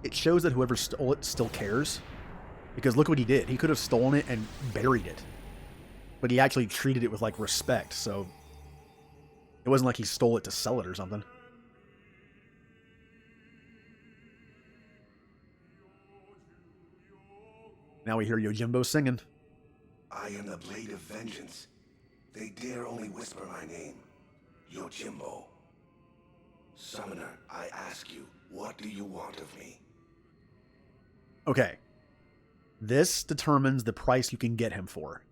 It shows that whoever stole it still cares. Because look what he did. He could have stolen it and buried it. But he actually treated it with, like, respect, so it wasn't like he stole it to sell it or something. Now we hear Yojimbo singing. I am the Blade of Vengeance. They dare only whisper my name. Yojimbo. Summoner, I ask you, what do you want of me? Okay. This determines the price you can get him for.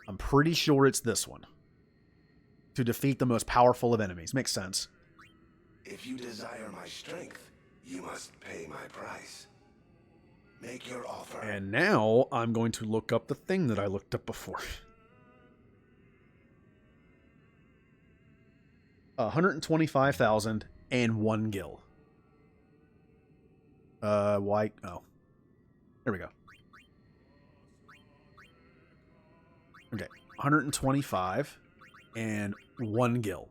I'm pretty sure it's this one. To defeat the most powerful of enemies. Makes sense. If you desire my strength, you must pay my price. Make your offer. And now I'm going to look up the thing that I looked up before. 125,000 and 1 gil. Why? Oh. There we go. Okay, 125 and 1 gil.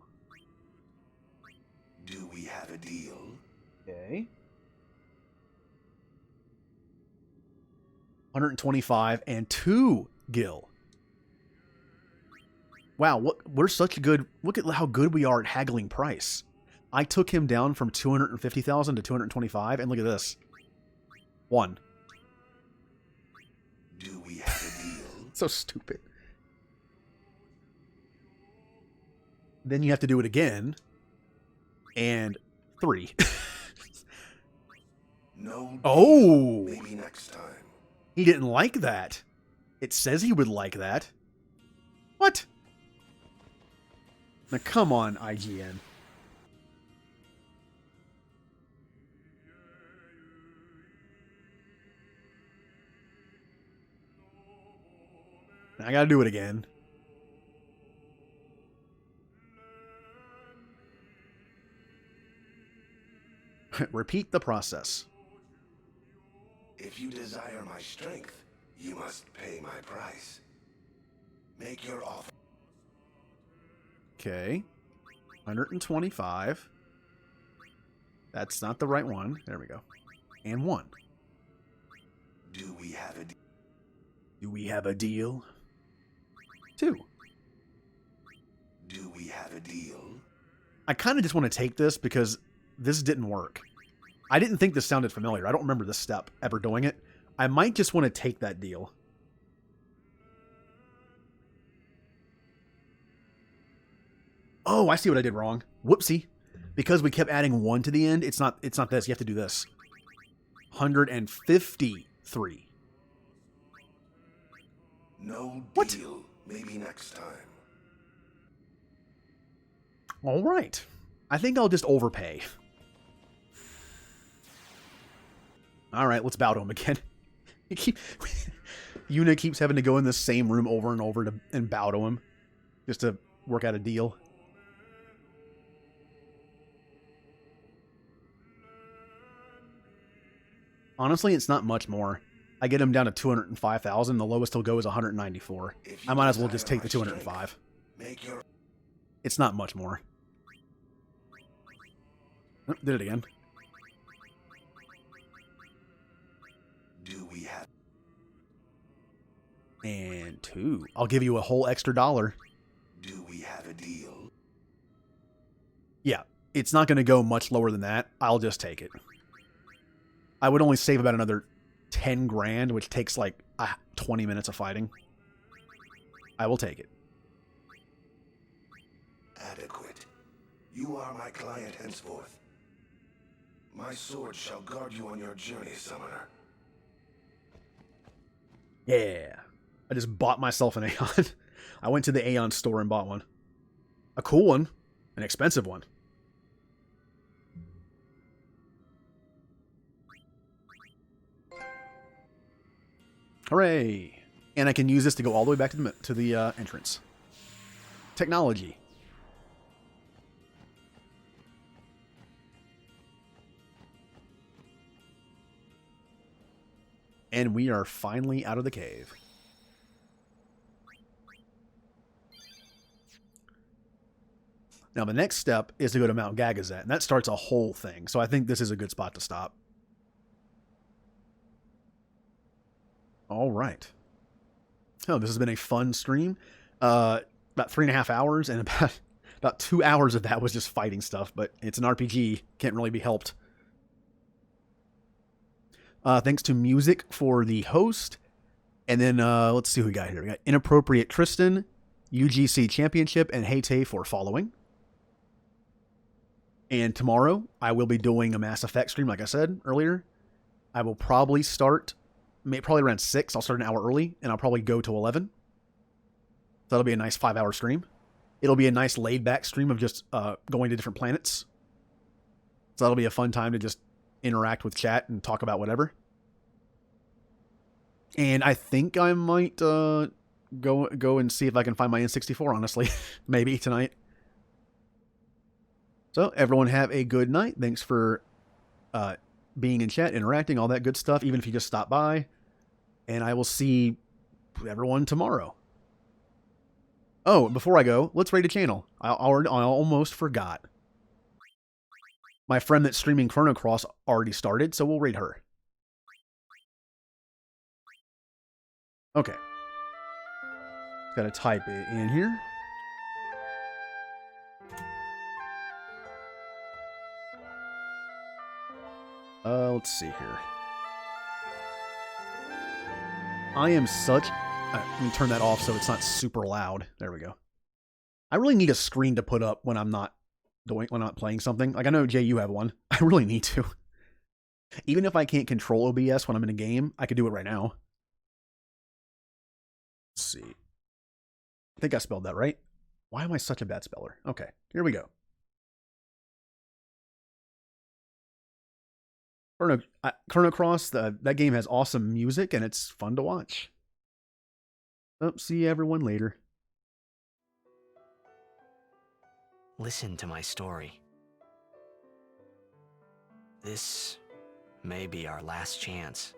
Do we have a deal? Okay. 125 and 2 gil. Wow, we're such good. Look at how good we are at haggling price. I took him down from 250,000 to 225, and look at this. 1. Do we have a deal? So stupid. Then you have to do it again. And 3. No deal. Oh! Maybe next time. He didn't like that. It says he would like that. What? Now come on, IGN. I gotta do it again. Repeat the process. If you desire my strength, you must pay my price. Make your offer. Okay. 125. That's not the right one. There we go. And 1. Do we have a deal? Do we have a deal? 2. Do we have a deal? I kind of just want to take this because this didn't work. I didn't think this sounded familiar. I don't remember this step ever doing it. I might just want to take that deal. Oh, I see what I did wrong. Whoopsie. Because we kept adding 1 to the end, it's not this. You have to do this. 153. No What? deal. Maybe next time. All right. I think I'll just overpay. All right, let's bow to him again. Yuna keeps having to go in the same room over and over and bow to him just to work out a deal. Honestly, it's not much more. I get him down to 205,000. The lowest he'll go is 194. I might as well just take the 205. It's not much more. Oh, did it again. Do we have? And 2. I'll give you a whole extra $1. Do we have a deal? Yeah, it's not going to go much lower than that. I'll just take it. I would only save about another 10 grand, which takes like 20 minutes of fighting. I will take it. Adequate. You are my client henceforth. My sword shall guard you on your journey, summoner. Yeah. I just bought myself an Aeon. I went to the Aeon store and bought one. A cool one. An expensive one. Hooray! And I can use this to go all the way back to the entrance. Technology. And we are finally out of the cave. Now the next step is to go to Mount Gagazet, and that starts a whole thing. So I think this is a good spot to stop. All right. Oh, this has been a fun stream. About 3.5 hours, and about 2 hours of that was just fighting stuff, but it's an RPG. Can't really be helped. Thanks to Music for the host. And then let's see who we got here. We got Inappropriate Tristan, UGC Championship, and Heyte for following. And tomorrow, I will be doing a Mass Effect stream, like I said earlier. I will probably start, probably around 6. I'll start an hour early, and I'll probably go to 11. So that'll be a nice 5-hour stream. It'll be a nice laid-back stream of just going to different planets. So that'll be a fun time to just interact with chat and talk about whatever. And I think I might go and see if I can find my N64, honestly. Maybe tonight. So everyone have a good night. Thanks for being in chat, interacting, all that good stuff, even if you just stop by. And I will see everyone tomorrow. Oh, before I go, let's raid a channel. I almost forgot. My friend that's streaming Chrono Cross already started, so we'll raid her. Okay. Just gotta type it in here. Let's see here. I am such... let me turn that off so it's not super loud. There we go. I really need a screen to put up when I'm not playing something. Like, I know, Jay, you have one. I really need to. Even if I can't control OBS when I'm in a game, I could do it right now. Let's see. I think I spelled that right. Why am I such a bad speller? Okay, here we go. Chrono Cross, that game has awesome music, and it's fun to watch. Oh, see everyone later. Listen to my story. This may be our last chance.